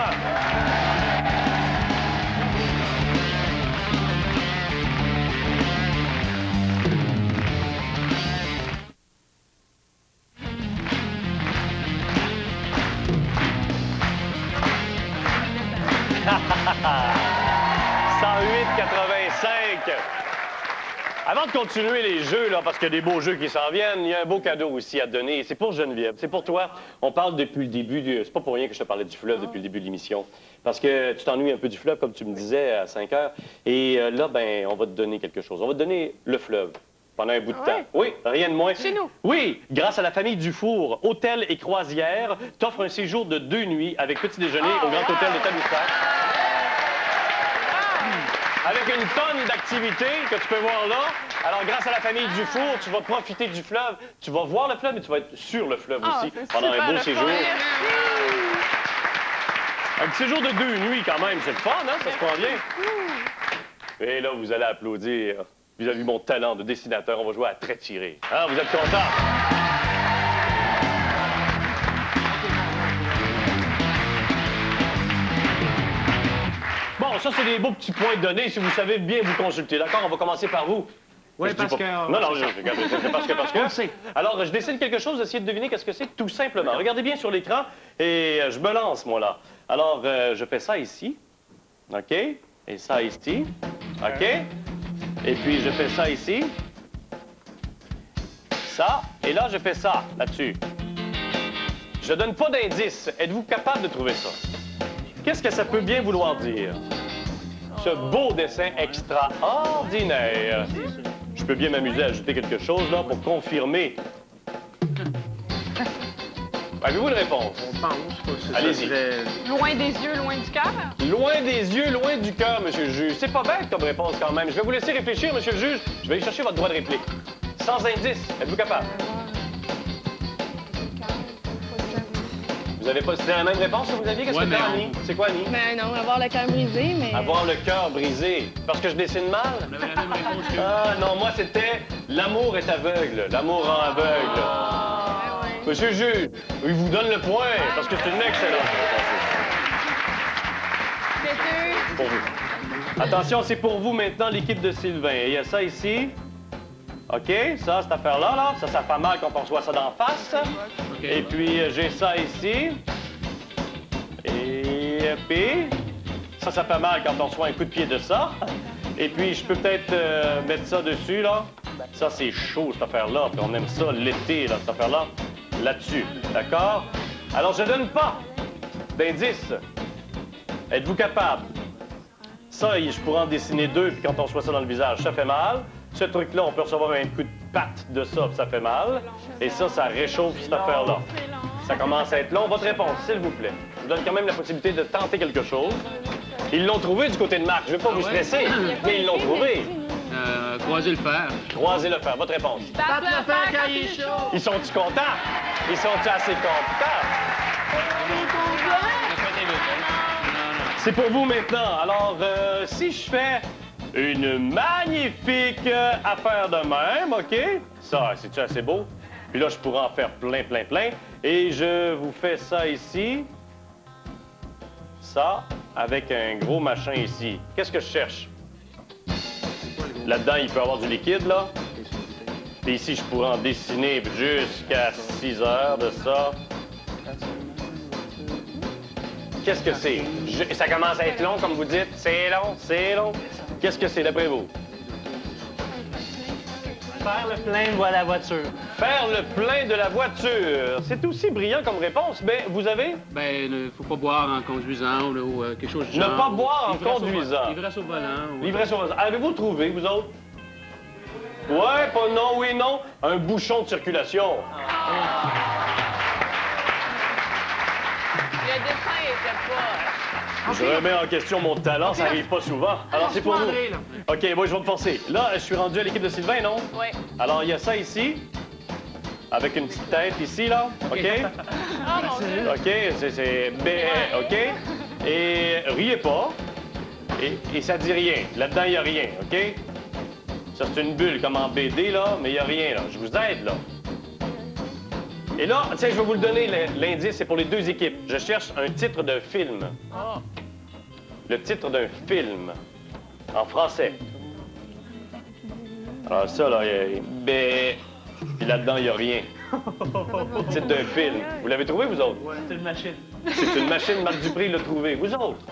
[SPEAKER 3] « 108,85. » Avant de continuer les jeux, là, parce qu'il y a des beaux jeux qui s'en viennent, il y a un beau cadeau aussi à donner. C'est pour Geneviève, c'est pour toi. On parle depuis le début, c'est pas pour rien que je te parlais du fleuve depuis le début de l'émission. Parce que tu t'ennuies un peu du fleuve, comme tu me disais, à 5 heures. Et là, ben, on va te donner quelque chose. On va te donner le fleuve pendant un bout de temps. Oui, rien de moins.
[SPEAKER 8] Chez nous.
[SPEAKER 3] Oui, grâce à la famille Dufour, Hôtel et Croisière, t'offre un séjour de 2 nuits avec petit déjeuner au Grand Hôtel de Tadoussac. Avec une tonne d'activités que tu peux voir là. Alors, grâce à la famille Dufour, tu vas profiter du fleuve. Tu vas voir le fleuve, mais tu vas être sur le fleuve aussi pendant un beau séjour. Un petit séjour de 2 nuits, quand même. C'est le fun, hein? Ça se prend bien. Et là, vous allez applaudir. Vous avez vu mon talent de dessinateur. On va jouer à trait tiré. Hein? Vous êtes contents? Bon, ça, c'est des beaux petits points de données. Si vous savez bien vous consulter. D'accord? On va commencer par vous.
[SPEAKER 4] Oui, parce que...
[SPEAKER 3] Non, regarde, c'est parce que... On sait. Alors, je dessine quelque chose, essayez de deviner qu'est-ce que c'est, tout simplement. Regardez bien sur l'écran et je me lance, moi, là. Alors, je fais ça ici. OK? Et ça ici. OK? Et puis, je fais ça ici. Ça. Et là, je fais ça, là-dessus. Je donne pas d'indice. Êtes-vous capable de trouver ça? Qu'est-ce que ça peut bien vouloir dire? Ce beau dessin extraordinaire. Je peux bien m'amuser à ajouter quelque chose, là, pour confirmer. Avez-vous une réponse?
[SPEAKER 4] On pense que
[SPEAKER 3] allez-y.
[SPEAKER 8] Loin des yeux, loin du cœur.
[SPEAKER 3] Loin des yeux, loin du cœur, monsieur le juge. C'est pas bête comme réponse, quand même. Je vais vous laisser réfléchir, monsieur le juge. Je vais aller chercher votre droit de réplique. Sans indice. Êtes-vous capable? Vous avez pas... C'était la même réponse que vous aviez? Qu'est-ce que t'as, Annie? C'est quoi, Annie?
[SPEAKER 5] Ben non, avoir le cœur brisé, mais...
[SPEAKER 3] Avoir le cœur brisé. Parce que je dessine mal?
[SPEAKER 2] On avait la même réponse que...
[SPEAKER 3] Ah, non, moi, c'était l'amour est aveugle. L'amour rend aveugle. Monsieur le juge, il vous donne le point, parce que c'est une excellente réponse. Pour vous. Attention, c'est pour vous maintenant, l'équipe de Sylvain. Il y a ça ici. OK, ça, cette affaire-là, là. Ça fait mal quand on reçoit ça d'en face.
[SPEAKER 2] Okay.
[SPEAKER 3] Et puis, j'ai ça ici. Et puis, ça fait mal quand on reçoit un coup de pied de ça. Et puis, je peux peut-être mettre ça dessus, là. Ça, c'est chaud, cette affaire-là. Puis on aime ça l'été, là, cette affaire-là. Là-dessus, d'accord? Alors, je donne pas d'indice. Êtes-vous capable? Ça, je pourrais en dessiner 2, puis quand on reçoit ça dans le visage, ça fait mal. Ce truc-là, on peut recevoir un coup de patte de ça, puis ça fait mal. Et ça réchauffe cette affaire-là. Ça commence à être long. Votre réponse, s'il vous plaît. Je vous donne quand même la possibilité de tenter quelque chose. Ils l'ont trouvé du côté de Marc. Je ne vais pas vous stresser, mais ils l'ont trouvé.
[SPEAKER 2] Croiser le fer.
[SPEAKER 3] Croiser le fer. Votre réponse.
[SPEAKER 5] Tape le fer quand il est chaud.
[SPEAKER 3] Ils sont-tu contents? Ils sont-tu assez contents? C'est pour vous maintenant. Alors, si je fais une magnifique affaire de même, OK? Ça, c'est-tu assez beau? Puis là, je pourrais en faire plein, plein, plein. Et je vous fais ça ici. Ça, avec un gros machin ici. Qu'est-ce que je cherche? Là-dedans, il peut y avoir du liquide, là. Puis ici, je pourrais en dessiner jusqu'à 6 heures de ça. Qu'est-ce que c'est? Ça commence à être long, comme vous dites. C'est long, c'est long. Qu'est-ce que c'est, d'après vous?
[SPEAKER 4] Faire le plein de la voiture.
[SPEAKER 3] Faire le plein de la voiture. C'est aussi brillant comme réponse. Mais vous avez?
[SPEAKER 2] Ben, faut pas boire en conduisant ou quelque chose du
[SPEAKER 3] Ne
[SPEAKER 2] genre.
[SPEAKER 3] pas boire en conduisant.
[SPEAKER 2] L'ivresse au volant. Ou...
[SPEAKER 3] L'ivresse au volant. Avez-vous trouvé, vous autres? Ouais, pas non, oui, non. Un bouchon de circulation.
[SPEAKER 8] Le dessin était pas...
[SPEAKER 3] Je remets en question mon talent, ça arrive pas souvent. Alors, c'est pour vous. OK, moi, je vais me forcer. Là, je suis rendu à l'équipe de Sylvain, non?
[SPEAKER 8] Oui.
[SPEAKER 3] Alors, il y a ça ici, avec une petite tête ici, là. OK?
[SPEAKER 8] Oh mon Dieu.
[SPEAKER 3] OK, c'est... OK. Et riez pas. Et ça dit rien. Là-dedans, il n'y a rien, OK? Ça, c'est une bulle comme en BD, là, mais il n'y a rien, là. Je vous aide, là. Et là, tiens, je vais vous le donner, l'indice, c'est pour les deux équipes. Je cherche un titre d'un film. Le titre d'un film. En français. Alors ça, là, puis là-dedans, il n'y a rien. Le titre d'un film. Vous l'avez trouvé, vous autres?
[SPEAKER 4] Ouais, c'est une machine.
[SPEAKER 3] C'est une machine, Marc Dupré l'a trouvé. Vous autres?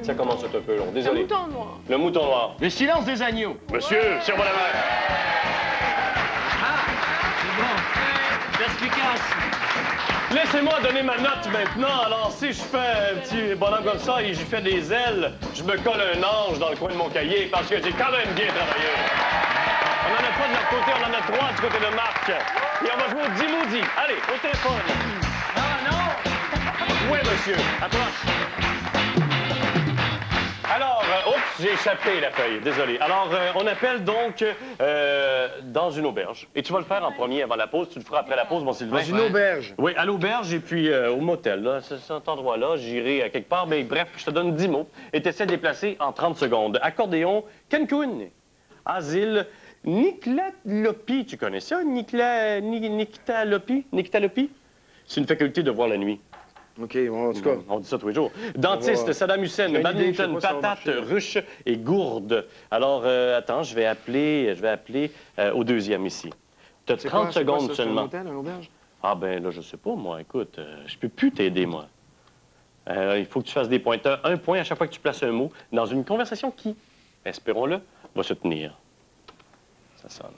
[SPEAKER 3] Ça commence à être un peu long, désolé.
[SPEAKER 8] Le mouton noir.
[SPEAKER 3] Le mouton noir.
[SPEAKER 6] Le silence des agneaux.
[SPEAKER 3] Monsieur, sur la main.
[SPEAKER 2] C'est bon. Perspicace.
[SPEAKER 3] Laissez-moi donner ma note maintenant. Alors, si je fais un petit bonhomme comme ça et je fais des ailes, je me colle un ange dans le coin de mon cahier parce que j'ai quand même bien travaillé. On n'en a pas de notre côté, on en a 3 du côté de Marc. Et on va jouer au Dimoudi. Allez, au téléphone.
[SPEAKER 2] Ah non!
[SPEAKER 3] Oui, monsieur. À toi. Alors, oups, j'ai échappé la feuille. Désolé. Alors, on appelle donc dans une auberge. Et tu vas le faire en premier avant la pause. Tu le feras après la pause, mon Sylvain.
[SPEAKER 6] Dans une auberge.
[SPEAKER 3] Oui, à l'auberge et puis au motel. Là, cet endroit-là, j'irai à quelque part. Mais bref, je te donne 10 mots et tu essaies de les placer en 30 secondes. Accordéon, Cancun, asile, Nyctalopi. Tu connais ça, Nyctalopi? Nyctalopi? C'est une faculté de voir la nuit.
[SPEAKER 6] OK, bon, en tout cas.
[SPEAKER 3] On dit ça tous les jours. Dentiste, Saddam Hussein,
[SPEAKER 6] J'ai une idée, je sais
[SPEAKER 3] badminton,
[SPEAKER 6] pas si ça va
[SPEAKER 3] patate,
[SPEAKER 6] marcher.
[SPEAKER 3] ruche et gourde. Alors, attends, je vais appeler au deuxième ici. Tu as 30 secondes seulement.
[SPEAKER 6] Un hôtel, une auberge?
[SPEAKER 3] Ah ben là, je sais pas, moi. Écoute, je peux plus t'aider, moi. Il faut que tu fasses des pointeurs. Un point à chaque fois que tu places un mot dans une conversation qui, espérons-le, va se tenir. Ça sonne.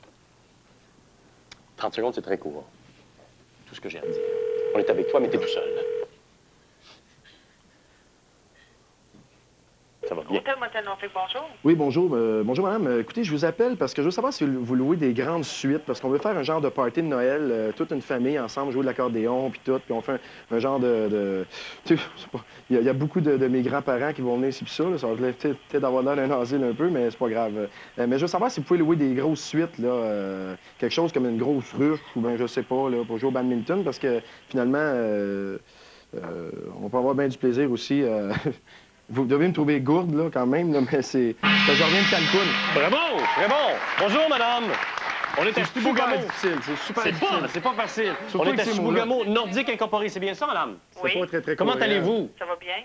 [SPEAKER 3] 30 secondes, c'est très court. Tout ce que j'ai à dire. On est avec toi, mais t'es tout seul. Ça va bien.
[SPEAKER 8] Bonjour.
[SPEAKER 6] Oui, bonjour. Bonjour, madame. Écoutez, je vous appelle parce que je veux savoir si vous louez des grandes suites, parce qu'on veut faire un genre de party de Noël, toute une famille ensemble, jouer de l'accordéon, puis tout, puis on fait un genre de... Tu sais, je sais pas, il y a beaucoup de mes grands-parents qui vont venir ici, puis ça, là, ça va peut-être d'avoir l'air d'un asile un peu, mais c'est pas grave. Mais je veux savoir si vous pouvez louer des grosses suites, là, quelque chose comme une grosse ruche, ou bien, je sais pas, là, pour jouer au badminton, parce que, finalement, on peut avoir bien du plaisir aussi... Vous devez me trouver gourde, là, quand même, là, mais c'est... Je reviens de Cancun.
[SPEAKER 3] Bravo! Très bon! Bonjour, madame! On est à Chibougamau.
[SPEAKER 6] C'est super difficile.
[SPEAKER 3] C'est pas facile.
[SPEAKER 6] Surtout
[SPEAKER 3] On est
[SPEAKER 6] avec
[SPEAKER 3] à
[SPEAKER 6] ces mots-là.
[SPEAKER 3] Chibougamau, Nordique Incorporé. C'est bien ça, madame?
[SPEAKER 8] Oui.
[SPEAKER 6] C'est pas très, très
[SPEAKER 3] Comment
[SPEAKER 6] cohérent.
[SPEAKER 3] allez-vous?
[SPEAKER 8] Ça va bien?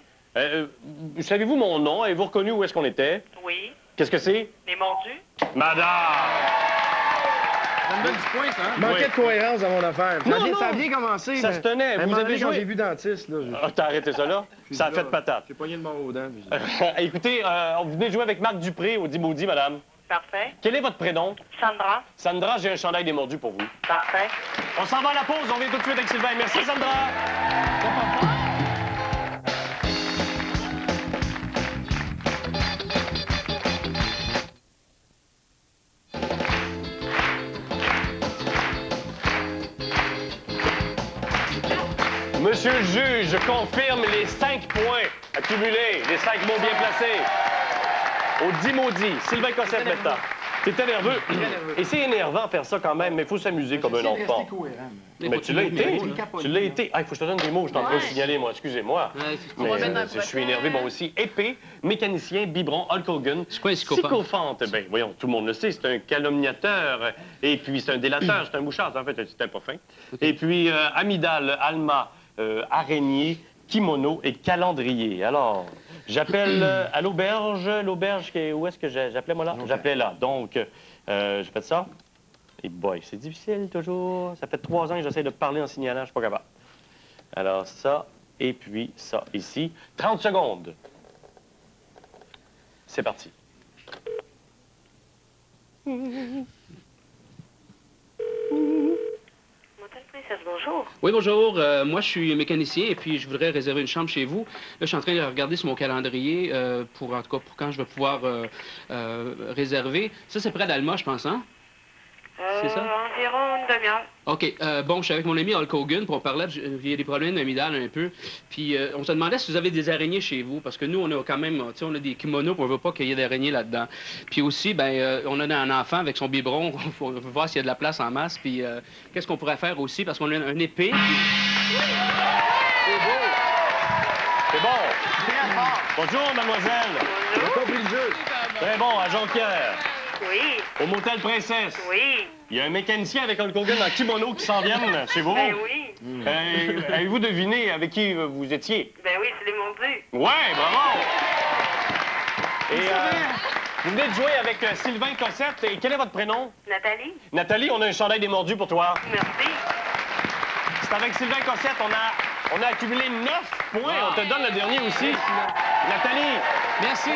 [SPEAKER 3] Savez-vous mon nom? Avez-vous reconnu où est-ce qu'on était?
[SPEAKER 8] Oui.
[SPEAKER 3] Qu'est-ce que c'est?
[SPEAKER 8] Les mordus?
[SPEAKER 3] Madame!
[SPEAKER 2] Ça me donne du point, ça, hein?
[SPEAKER 6] Manquait
[SPEAKER 3] Oui.
[SPEAKER 6] de cohérence dans mon affaire.
[SPEAKER 3] Non,
[SPEAKER 6] Ça a
[SPEAKER 3] non.
[SPEAKER 6] bien commencé.
[SPEAKER 3] Ça
[SPEAKER 6] mais
[SPEAKER 3] se tenait.
[SPEAKER 6] à un
[SPEAKER 3] Vous
[SPEAKER 6] moment
[SPEAKER 3] avez
[SPEAKER 6] donné, quand
[SPEAKER 3] joué?
[SPEAKER 6] j'ai vu dentiste, là,
[SPEAKER 3] Ah, t'as arrêté ça là? Ça a fait patate.
[SPEAKER 6] J'ai poigné le mort aux dents. puis
[SPEAKER 3] Écoutez, vous venez jouer avec Marc Dupré au Dimoudi, madame.
[SPEAKER 8] Parfait.
[SPEAKER 3] Quel est votre prénom?
[SPEAKER 8] Sandra?
[SPEAKER 3] Sandra, j'ai un chandail des mordus pour vous.
[SPEAKER 8] Parfait.
[SPEAKER 3] On s'en va à la pause. On vient tout de suite avec Sylvain. Merci, Sandra. Monsieur le juge, je confirme les 5 points accumulés, les 5 mots bien placés. Au 10 maudits, Sylvain Cossette maintenant. T'étais nerveux? Et c'est énervant faire ça quand même, mais il faut s'amuser comme un enfant. Mais tu l'as été. Tu l'as été. Ah, il faut que je te donne des mots, je suis en train de signaler, moi. Excusez-moi.
[SPEAKER 2] Ouais,
[SPEAKER 3] Mais
[SPEAKER 8] va mettre un
[SPEAKER 3] je suis énervé, moi aussi. Épée, mécanicien, biberon, Hulk Hogan.
[SPEAKER 2] C'est quoi un psychopathe?
[SPEAKER 3] Psychophante. Ben, voyons, tout le monde le sait, c'est un calomniateur. Et puis, c'est un délateur, c'est un mouchard. En fait, c'était pas fin. Et puis, amygdale, alma, araignée, kimono et calendrier. Alors, j'appelle à l'auberge. L'auberge, où est-ce que j'appelais, moi, là? J'appelais là. Donc, j'ai fait ça. Et boy, c'est difficile, toujours. Ça fait 3 ans que j'essaie de parler en signalant, je suis pas capable. Alors, ça, et puis ça, ici. 30 secondes. C'est parti.
[SPEAKER 8] Bonjour.
[SPEAKER 2] Oui, bonjour. Moi, je suis mécanicien et puis je voudrais réserver une chambre chez vous. Là, je suis en train de regarder sur mon calendrier pour, en tout cas, pour quand je vais pouvoir réserver. Ça, c'est près d'Alma, je pense, hein? C'est ça?
[SPEAKER 8] Environ une demi-heure.
[SPEAKER 2] OK. Bon, je suis avec mon ami Hulk Hogan, puis on parlait, il y a des problèmes d'amygdale un peu. Puis on se demandait si vous avez des araignées chez vous, parce que nous, on a quand même, tu sais, on a des kimonos, puis on veut pas qu'il y ait d'araignées là-dedans. Puis aussi, ben, on a un enfant avec son biberon, on veut voir s'il y a de la place en masse, puis qu'est-ce qu'on pourrait faire aussi, parce qu'on a un épée.
[SPEAKER 3] C'est beau. C'est bon. Bonjour, mademoiselle.
[SPEAKER 8] Bonjour.
[SPEAKER 6] J'ai compris le jeu.
[SPEAKER 3] Très bon, à Jonquière.
[SPEAKER 8] Oui.
[SPEAKER 3] Au motel Princesse.
[SPEAKER 8] Oui.
[SPEAKER 3] Il y a un mécanicien avec Hulk Hogan en kimono qui s'en vient chez vous.
[SPEAKER 8] Ben oui.
[SPEAKER 3] Avez-vous deviné avec qui vous étiez?
[SPEAKER 8] Ben oui, c'est les mordus.
[SPEAKER 3] Ouais, bravo! Et vous venez de jouer avec Sylvain Cossette. Et quel est votre prénom?
[SPEAKER 8] Nathalie?
[SPEAKER 3] Nathalie, on a un chandail des mordus pour toi.
[SPEAKER 8] Merci.
[SPEAKER 3] C'est avec Sylvain Cossette, on a accumulé 9 points. On te donne le dernier aussi. Nathalie,
[SPEAKER 2] Merci.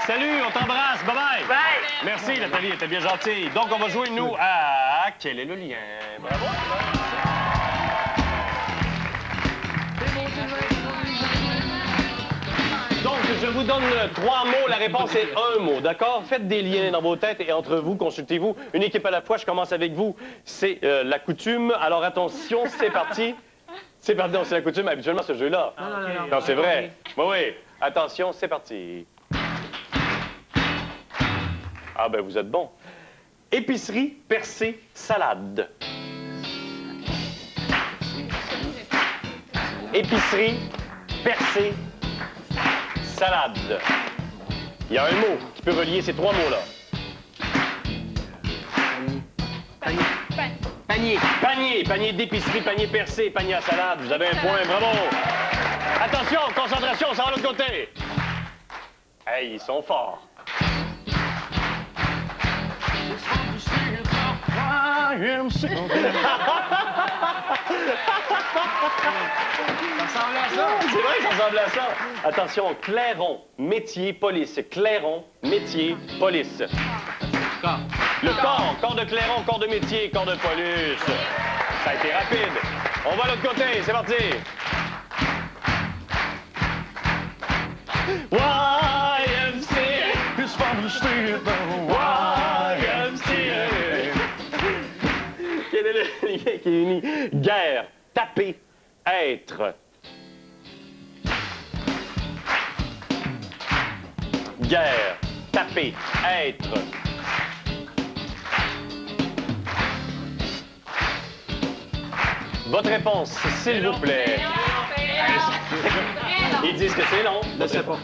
[SPEAKER 3] salut, on t'embrasse. Bye-bye.
[SPEAKER 8] Bye.
[SPEAKER 3] Merci, Nathalie, t'es bien gentille. Donc, on va jouer, nous, à Quel est le lien? Bravo. Donc, je vous donne 3 mots. La réponse est un mot, d'accord? Faites des liens dans vos têtes et entre vous, consultez-vous. Une équipe à la fois, je commence avec vous. C'est la coutume. Alors, attention, c'est parti. C'est parti, non, c'est la coutume habituellement, ce jeu-là. Non, c'est vrai. Oui, oui. Attention, c'est parti. Ah, ben, vous êtes bon. Épicerie, percée, salade. Épicerie, percée, salade. Il y a un mot qui peut relier ces 3 mots-là.
[SPEAKER 2] Panier.
[SPEAKER 3] Panier, panier d'épicerie, panier percé, panier à salade. Vous avez un point, bravo. Attention, concentration, ça va de l'autre côté. Hey, ils sont forts. C'est vrai que ça ressemble à ça. Attention, clairon, métier, police. Clairon, métier, police.
[SPEAKER 2] Corps.
[SPEAKER 3] Le corps de clairon, corps de métier, corps de police. Ça a été rapide. On va de l'autre côté, c'est parti. YMCA, it's from the street, YMCA. Quel est le lien qui unit guerre, taper, être? Guerre, taper, être. Votre réponse, s'il vous plaît. Ils disent que c'est long.
[SPEAKER 2] Je sais pas.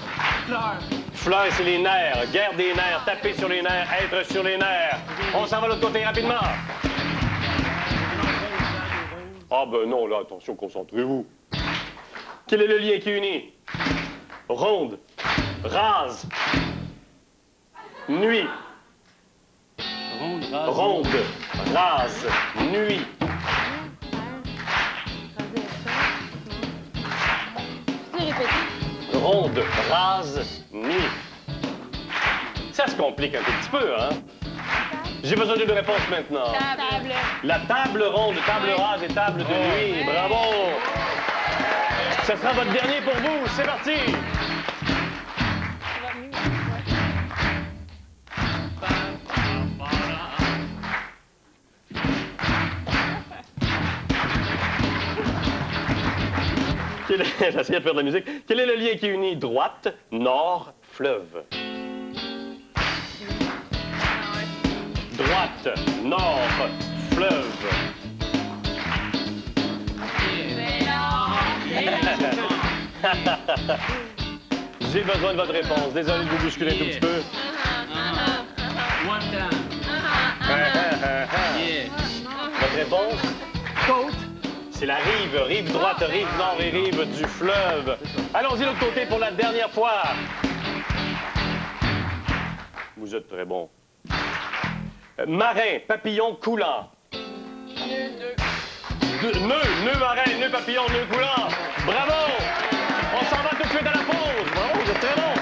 [SPEAKER 3] Fleur, c'est les nerfs. Guerre des nerfs, taper sur les nerfs, être sur les nerfs. On s'en va de l'autre côté rapidement. Ah ben non, là, attention, concentrez-vous. Quel est le lien qui unit? Ronde, rase, nuit. Ronde, rase, nuit. Ronde, rase, nuit. Ça se complique un tout petit peu, hein? J'ai besoin d'une réponse maintenant.
[SPEAKER 5] Table.
[SPEAKER 3] La table ronde, table rase et table de nuit. Bravo! Ce sera votre dernier pour vous. C'est parti! J'essayais de faire de la musique. Quel est le lien qui unit droite, nord, fleuve? Droite, nord, fleuve. J'ai besoin de votre réponse. Désolé de vous bousculer un tout petit peu.
[SPEAKER 2] One time. Yeah.
[SPEAKER 3] Votre réponse? Côte. C'est la rive droite, rive nord et rive du fleuve. Allons-y de l'autre côté pour la dernière fois. Vous êtes très bon. Marin, papillon, coulant. Nœud marin, nœud papillon, nœud coulant. Bravo! On s'en va tout de suite à la pause. Bravo, vous êtes très bon.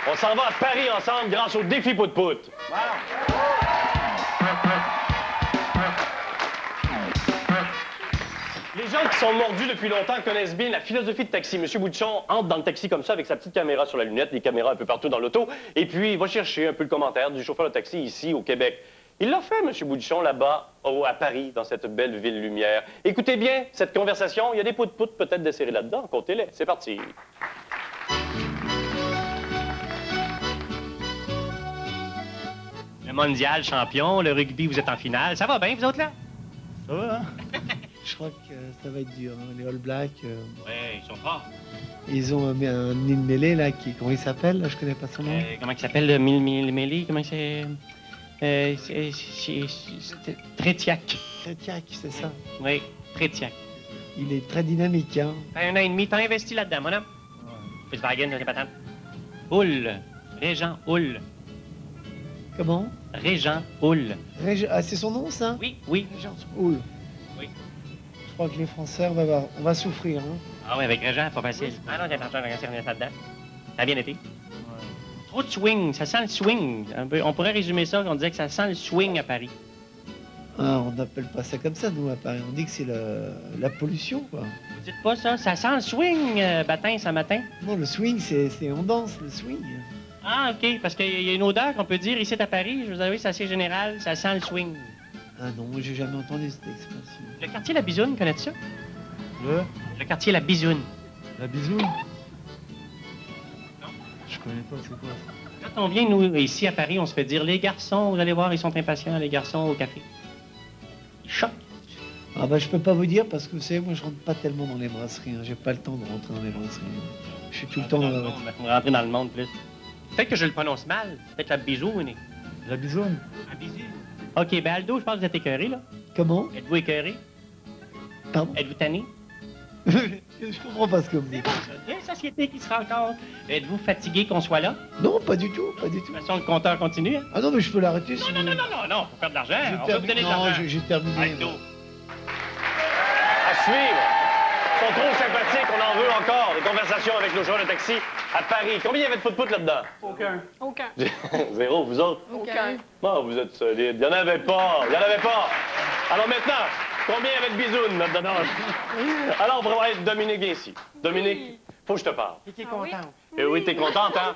[SPEAKER 3] On s'en va à Paris ensemble grâce au défi Pout-Pout. Les gens qui sont mordus depuis longtemps connaissent bien la philosophie de taxi. Monsieur Bouchon entre dans le taxi comme ça avec sa petite caméra sur la lunette, des caméras un peu partout dans l'auto, et puis il va chercher un peu le commentaire du chauffeur de taxi ici au Québec. Il l'a fait, M. Boudichon, là-bas, à Paris, dans cette belle ville lumière. Écoutez bien cette conversation. Il y a des pout-pout peut-être desserrés là-dedans. Comptez-les. C'est parti.
[SPEAKER 10] Le mondial champion, le rugby, vous êtes en finale. Ça va bien, vous autres, là?
[SPEAKER 11] Ça va, hein? Je crois que ça va être dur, hein. Les All Blacks...
[SPEAKER 10] Ouais, ils sont forts.
[SPEAKER 11] Ils ont un Nil-Mélé, là, comment il s'appelle, là? Je connais pas son nom.
[SPEAKER 10] Comment il s'appelle, le Mili? Comment c'est... Trétiac.
[SPEAKER 11] Trétiac, c'est ça.
[SPEAKER 10] Oui, Trétiac.
[SPEAKER 11] Il est très dynamique, hein?
[SPEAKER 10] Un an et demi, t'as investi là-dedans, mon homme? Volkswagen, les patates. Houle. Régent Houle.
[SPEAKER 11] Comment?
[SPEAKER 10] Régent Houle.
[SPEAKER 11] Ah, c'est son nom, ça?
[SPEAKER 10] Oui, oui.
[SPEAKER 11] Régent Houle.
[SPEAKER 10] Oui.
[SPEAKER 11] Je crois que les Français, on va souffrir, hein?
[SPEAKER 10] Ah oui, avec Régent, pas facile. Ah non, j'ai pas de regarder ça dedans. Ça a bien été. Trop de swing, ça sent le swing. On pourrait résumer ça, on disait que ça sent le swing à Paris.
[SPEAKER 11] Ah, on n'appelle pas ça comme ça, nous, à Paris. On dit que c'est la pollution, quoi.
[SPEAKER 10] Vous dites pas ça, ça sent le swing, Batin, ce matin?
[SPEAKER 11] Non, le swing, c'est on danse, le swing.
[SPEAKER 10] Ah, OK, parce qu'il y a une odeur qu'on peut dire ici à Paris, je vous avoue, c'est assez général, ça sent le swing.
[SPEAKER 11] Ah non, moi, j'ai jamais entendu cette expression.
[SPEAKER 10] Le quartier La Bisoune, connais-tu ça? Le quartier La Bisoune.
[SPEAKER 11] La bisoune? Non. Je connais pas, c'est quoi ça?
[SPEAKER 10] Quand on vient, nous, ici à Paris, on se fait dire, les garçons, vous allez voir, ils sont impatients, les garçons au café. Ils choquent.
[SPEAKER 11] Ah bah je peux pas vous dire parce que vous savez, moi je rentre pas tellement dans les brasseries, hein. J'ai pas le temps de rentrer dans les brasseries. Je suis tout le temps dans la...
[SPEAKER 10] On va rentrer dans le monde plus. Peut-être que je le prononce mal. Peut-être la bisoune.
[SPEAKER 11] La bisoune?
[SPEAKER 10] La bisoune. OK, ben Aldo, je pense que vous êtes écœuré, là.
[SPEAKER 11] Comment?
[SPEAKER 10] Êtes-vous écœuré?
[SPEAKER 11] Pardon?
[SPEAKER 10] Êtes-vous tanné?
[SPEAKER 11] Je comprends pas ce que vous dites.
[SPEAKER 10] Il y a une société qui se rencontre. Êtes-vous fatigué qu'on soit là?
[SPEAKER 11] Non, pas du tout, pas du tout.
[SPEAKER 10] De toute façon, le compteur continue, hein?
[SPEAKER 11] Ah non, mais je peux l'arrêter si
[SPEAKER 10] Non, faut faire de l'argent. On va vous donner de
[SPEAKER 11] Non,
[SPEAKER 10] l'argent.
[SPEAKER 11] j'ai terminé.
[SPEAKER 10] Aldo.
[SPEAKER 3] À suivre. Ils sont trop sympathiques, on en veut encore. Des conversations avec nos joueurs de taxi à Paris. Combien il y avait de pout-pout là-dedans?
[SPEAKER 1] Aucun.
[SPEAKER 3] Zéro, vous autres?
[SPEAKER 1] Aucun.
[SPEAKER 3] Non, vous êtes solides. Il n'y en avait pas. Il n'y en avait pas. Alors maintenant, combien il y avait de bisounes là-dedans? Alors, on va être Dominique ici. Dominique, faut que je te parle.
[SPEAKER 10] Qui est content?
[SPEAKER 3] Oui, t'es contente, hein?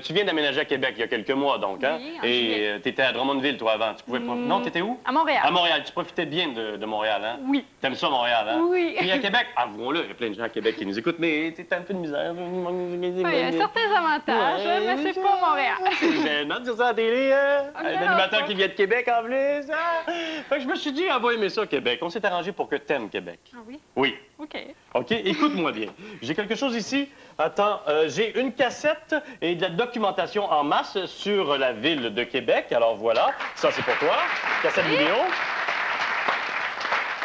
[SPEAKER 3] Tu viens d'aménager à Québec il y a quelques mois, donc, hein?
[SPEAKER 1] Oui, en
[SPEAKER 3] Et
[SPEAKER 1] juillet.
[SPEAKER 3] t'étais à Drummondville, toi, avant. Tu pouvais pas... Non, t'étais où?
[SPEAKER 1] À Montréal.
[SPEAKER 3] À Montréal. Tu profitais bien de Montréal, hein?
[SPEAKER 1] Oui.
[SPEAKER 3] T'aimes ça, Montréal, hein?
[SPEAKER 1] Oui.
[SPEAKER 3] Puis à Québec, avouons-le, il y a plein de gens à Québec qui nous écoutent, mais t'es un peu de misère.
[SPEAKER 1] Il y a certains avantages, mais c'est pas Montréal.
[SPEAKER 3] C'est gênant de dire ça à la télé, hein?
[SPEAKER 1] Ah,
[SPEAKER 3] Un
[SPEAKER 1] non,
[SPEAKER 3] animateur
[SPEAKER 1] pas.
[SPEAKER 3] qui vient de Québec, en plus, hein? Fait que je me suis dit, on va aimer ça, Québec. On s'est arrangé pour que t'aimes Québec.
[SPEAKER 1] Ah oui?
[SPEAKER 3] Oui.
[SPEAKER 1] OK.
[SPEAKER 3] OK, écoute-moi bien. J'ai quelque chose ici. Attends, j'ai une cassette et de la documentation en masse sur la ville de Québec. Alors voilà, ça c'est pour toi. Cassette vidéo.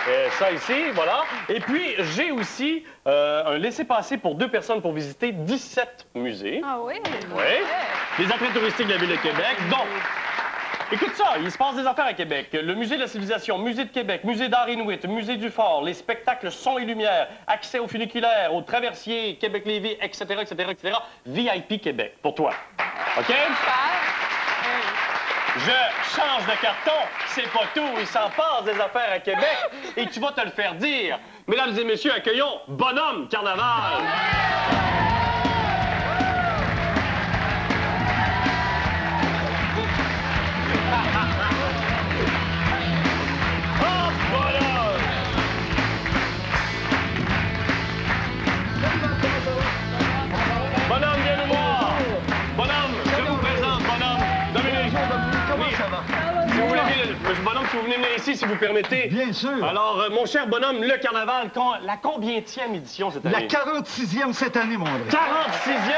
[SPEAKER 3] Et ça ici, voilà. Et puis, j'ai aussi un laissez-passer pour 2 personnes pour visiter 17 musées.
[SPEAKER 1] Ah oui?
[SPEAKER 3] Oui. Les attraits touristiques de la ville de Québec. Donc, écoute ça, il se passe des affaires à Québec. Le musée de la civilisation, musée de Québec, musée d'art inuit, musée du fort, les spectacles son et lumière, accès aux funiculaires, aux traversiers, Québec-Lévis, etc., etc., etc. VIP Québec, pour toi. OK? Je change de carton, c'est pas tout. Il s'en passe des affaires à Québec et tu vas te le faire dire. Mesdames et messieurs, accueillons Bonhomme Carnaval. Oh, Bonhomme! Bonhomme, viens nous voir! Bonhomme, je vous présente, Bonhomme. Dominique. Comment ça va? Si vous voulez bien, monsieur Bonhomme, si vous venez venir ici, si vous permettez.
[SPEAKER 12] Bien sûr.
[SPEAKER 3] Alors, mon cher Bonhomme, le carnaval, la combienième édition cette année?
[SPEAKER 12] La 46e cette année, mon André.
[SPEAKER 3] 46e!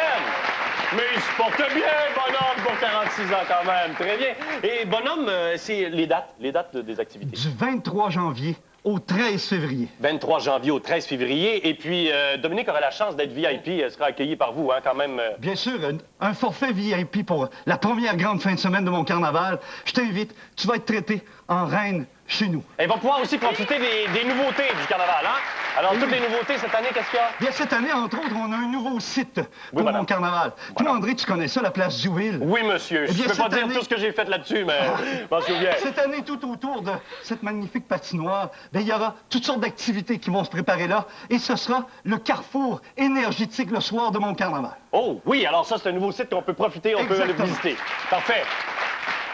[SPEAKER 3] Mais il se porte bien, Bonhomme, pour 46 ans quand même. Très bien. Et Bonhomme, c'est les dates des activités.
[SPEAKER 12] Du 23 janvier au 13 février.
[SPEAKER 3] 23 janvier au 13 février. Et puis, Dominique aura la chance d'être VIP. Elle sera accueillie par vous, hein, quand même.
[SPEAKER 12] Bien sûr, un forfait VIP pour la première grande fin de semaine de mon carnaval. Je t'invite, tu vas être traité en reine chez nous.
[SPEAKER 3] Elle va pouvoir aussi profiter des nouveautés du carnaval, hein? Alors, toutes les nouveautés cette année, qu'est-ce qu'il y a?
[SPEAKER 12] Bien, cette année, entre autres, on a un nouveau site pour
[SPEAKER 3] madame.
[SPEAKER 12] mon carnaval. Toi, André, tu connais ça, la place Jouville?
[SPEAKER 3] Oui, monsieur.
[SPEAKER 12] Eh
[SPEAKER 3] Je
[SPEAKER 12] bien,
[SPEAKER 3] ne peux pas
[SPEAKER 12] cette
[SPEAKER 3] dire
[SPEAKER 12] année-
[SPEAKER 3] tout ce que j'ai fait là-dessus, mais je m'en souviens.
[SPEAKER 12] Cette année, tout autour de cette magnifique patinoire, ben, il y aura toutes sortes d'activités qui vont se préparer là. Et ce sera le carrefour énergétique le soir de mon carnaval.
[SPEAKER 3] Oh, oui, alors ça, c'est un nouveau site qu'on peut profiter, on peut aller
[SPEAKER 12] Exactement.
[SPEAKER 3] visiter. Parfait.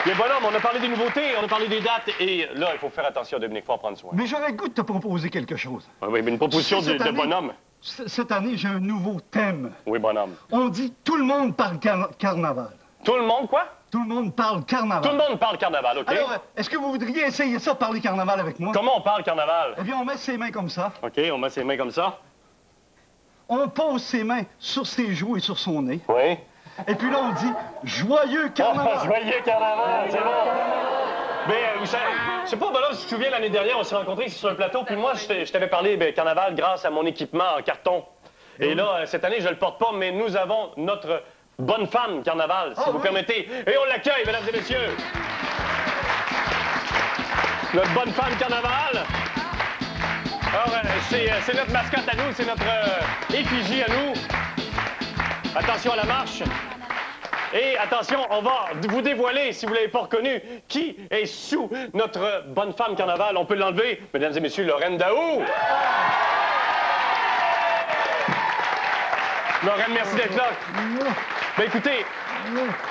[SPEAKER 3] Mais bonhomme, on a parlé des nouveautés, on a parlé des dates, et là, il faut faire attention, Dominique, il faut en prendre soin.
[SPEAKER 12] Mais j'aurais le goût de te proposer quelque chose.
[SPEAKER 3] Oui, mais une proposition
[SPEAKER 12] Cette
[SPEAKER 3] de
[SPEAKER 12] année-
[SPEAKER 3] bonhomme.
[SPEAKER 12] Cette année, j'ai un nouveau thème.
[SPEAKER 3] Oui, bonhomme.
[SPEAKER 12] On dit tout le monde parle carnaval.
[SPEAKER 3] Tout le monde, quoi?
[SPEAKER 12] Tout le monde parle carnaval.
[SPEAKER 3] Tout le monde parle carnaval, OK?
[SPEAKER 12] Alors, est-ce que vous voudriez essayer ça, parler carnaval avec moi?
[SPEAKER 3] Comment on parle carnaval?
[SPEAKER 12] Eh bien, on met ses mains comme ça.
[SPEAKER 3] OK, on met ses mains comme ça.
[SPEAKER 12] On pose ses mains sur ses joues et sur son nez.
[SPEAKER 3] Oui.
[SPEAKER 12] Et puis là, on dit « Joyeux carnaval!
[SPEAKER 3] Oh, joyeux carnaval, c'est bon! Mais, vous savez, je sais pas, bonhomme, si tu te souviens, l'année dernière, on s'est rencontrés ici sur le plateau, puis moi, je t'avais parlé carnaval grâce à mon équipement en carton. Et là, cette année, je le porte pas, mais nous avons notre bonne femme carnaval, si vous permettez. Et on l'accueille, mesdames et messieurs! Notre bonne femme carnaval! Alors, c'est notre mascotte à nous, c'est notre effigie à nous. Attention à la marche. Et attention, on va vous dévoiler, si vous ne l'avez pas reconnu, qui est sous notre bonne femme carnaval. On peut l'enlever, mesdames et messieurs, Lorraine Daou. Lorraine, merci d'être là. Ben écoutez,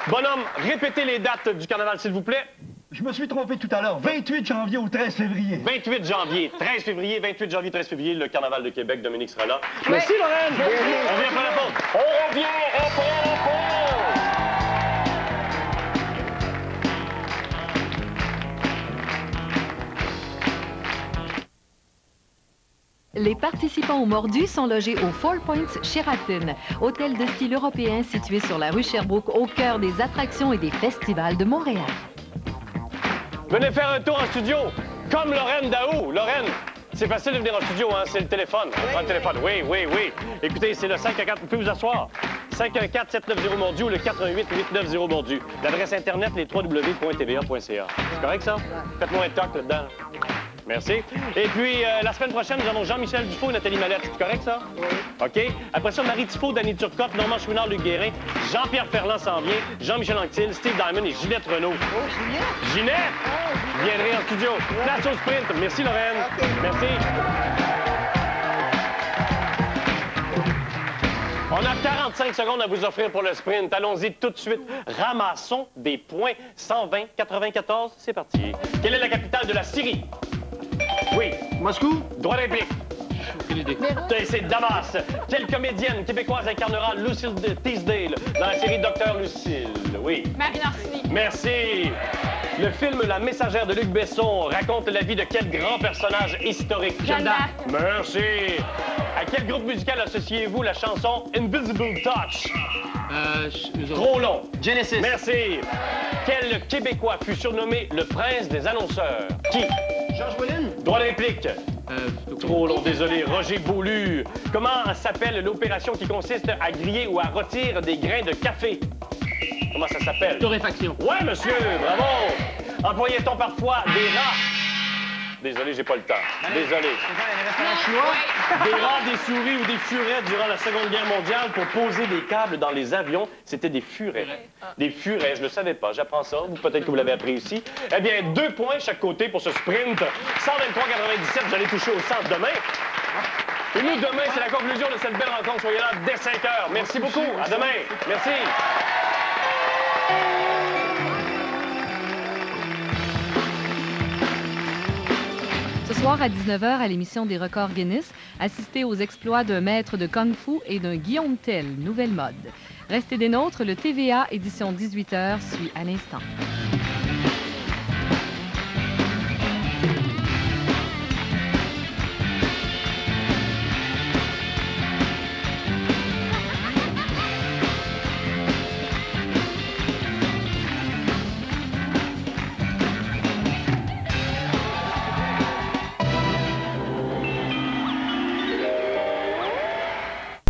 [SPEAKER 3] bonhomme, répétez les dates du carnaval, s'il vous plaît.
[SPEAKER 12] Je me suis trompé tout à l'heure. 28 janvier au 13 février.
[SPEAKER 3] 28 janvier, 13 février, 28 janvier, 13 février, le carnaval de Québec. Dominique sera là. Merci, Lorraine. On revient après la pause. On revient après la pause.
[SPEAKER 9] Les participants au Mordu sont logés au Four Points Sheraton, hôtel de style européen situé sur la rue Sherbrooke, au cœur des attractions et des festivals de Montréal.
[SPEAKER 3] Venez faire un tour en studio, comme Lorraine Daou. Lorraine, c'est facile de venir en studio, hein? C'est le téléphone. On prend le téléphone. Oui, oui, oui. Écoutez, c'est le 514. Vous pouvez vous asseoir. 514-790-MORDU ou le 418-890-MORDU. L'adresse Internet, les www.tva.ca. C'est correct, ça? Faites-moi un toc là-dedans. Merci. Et puis, la semaine prochaine, nous avons Jean-Michel Dufault et Nathalie Mallette. C'est correct, ça? Oui. OK. Après ça, Marie Tifo, Danny Turcotte, Normand Chouinard, Luc Guérin, Jean-Pierre Ferland s'en vient, Jean-Michel Anctil, Steve Diamond et Ginette Renault. Oh, Ginette! Ginette! Viendrez en studio. Place au sprint. Merci, Lorraine. Okay. Merci. On a 45 secondes à vous offrir pour le sprint. Allons-y tout de suite. Ramassons des points. 120-94, c'est parti. Quelle est la capitale de la Syrie? Oui. Moscou? Droit réplique. Aucune idée. C'est Damas. Quelle comédienne québécoise incarnera Lucille Teasdale dans la série Docteur Lucille? Oui.
[SPEAKER 1] Marie Narcini.
[SPEAKER 3] Merci. Le film La Messagère de Luc Besson raconte la vie de quel grand personnage historique?
[SPEAKER 1] Jeanne d'Arc.
[SPEAKER 3] Merci. À quel groupe musical associez-vous la chanson Invisible Touch? Trop long.
[SPEAKER 2] Genesis.
[SPEAKER 3] Merci. Quel Québécois fut surnommé le prince des annonceurs? Qui?
[SPEAKER 2] Georges Wellen.
[SPEAKER 3] Droit de réplique. Trop long, désolé. Roger Beaulieu. Comment s'appelle l'opération qui consiste à griller ou à rôtir des grains de café? Comment ça s'appelle?
[SPEAKER 2] Torréfaction.
[SPEAKER 3] Ouais, monsieur, bravo. Employait-on parfois des rats? Désolé, j'ai pas le temps. Désolé. Des rats, des souris ou des furets durant la Seconde Guerre mondiale pour poser des câbles dans les avions, c'était des furets. Des furets, je le savais pas. J'apprends ça. Peut-être que vous l'avez appris ici. Eh bien, 2 points chaque côté pour ce sprint. 123,97, vous allez toucher au centre demain. Et nous, demain, c'est la conclusion de cette belle rencontre. Soyez là dès 5 heures. Merci beaucoup. À demain. Merci.
[SPEAKER 9] Ce soir à 19h à l'émission des records Guinness, assistez aux exploits d'un maître de Kung-Fu et d'un Guillaume Tell, nouvelle mode. Restez des nôtres, le TVA édition 18h suit à l'instant.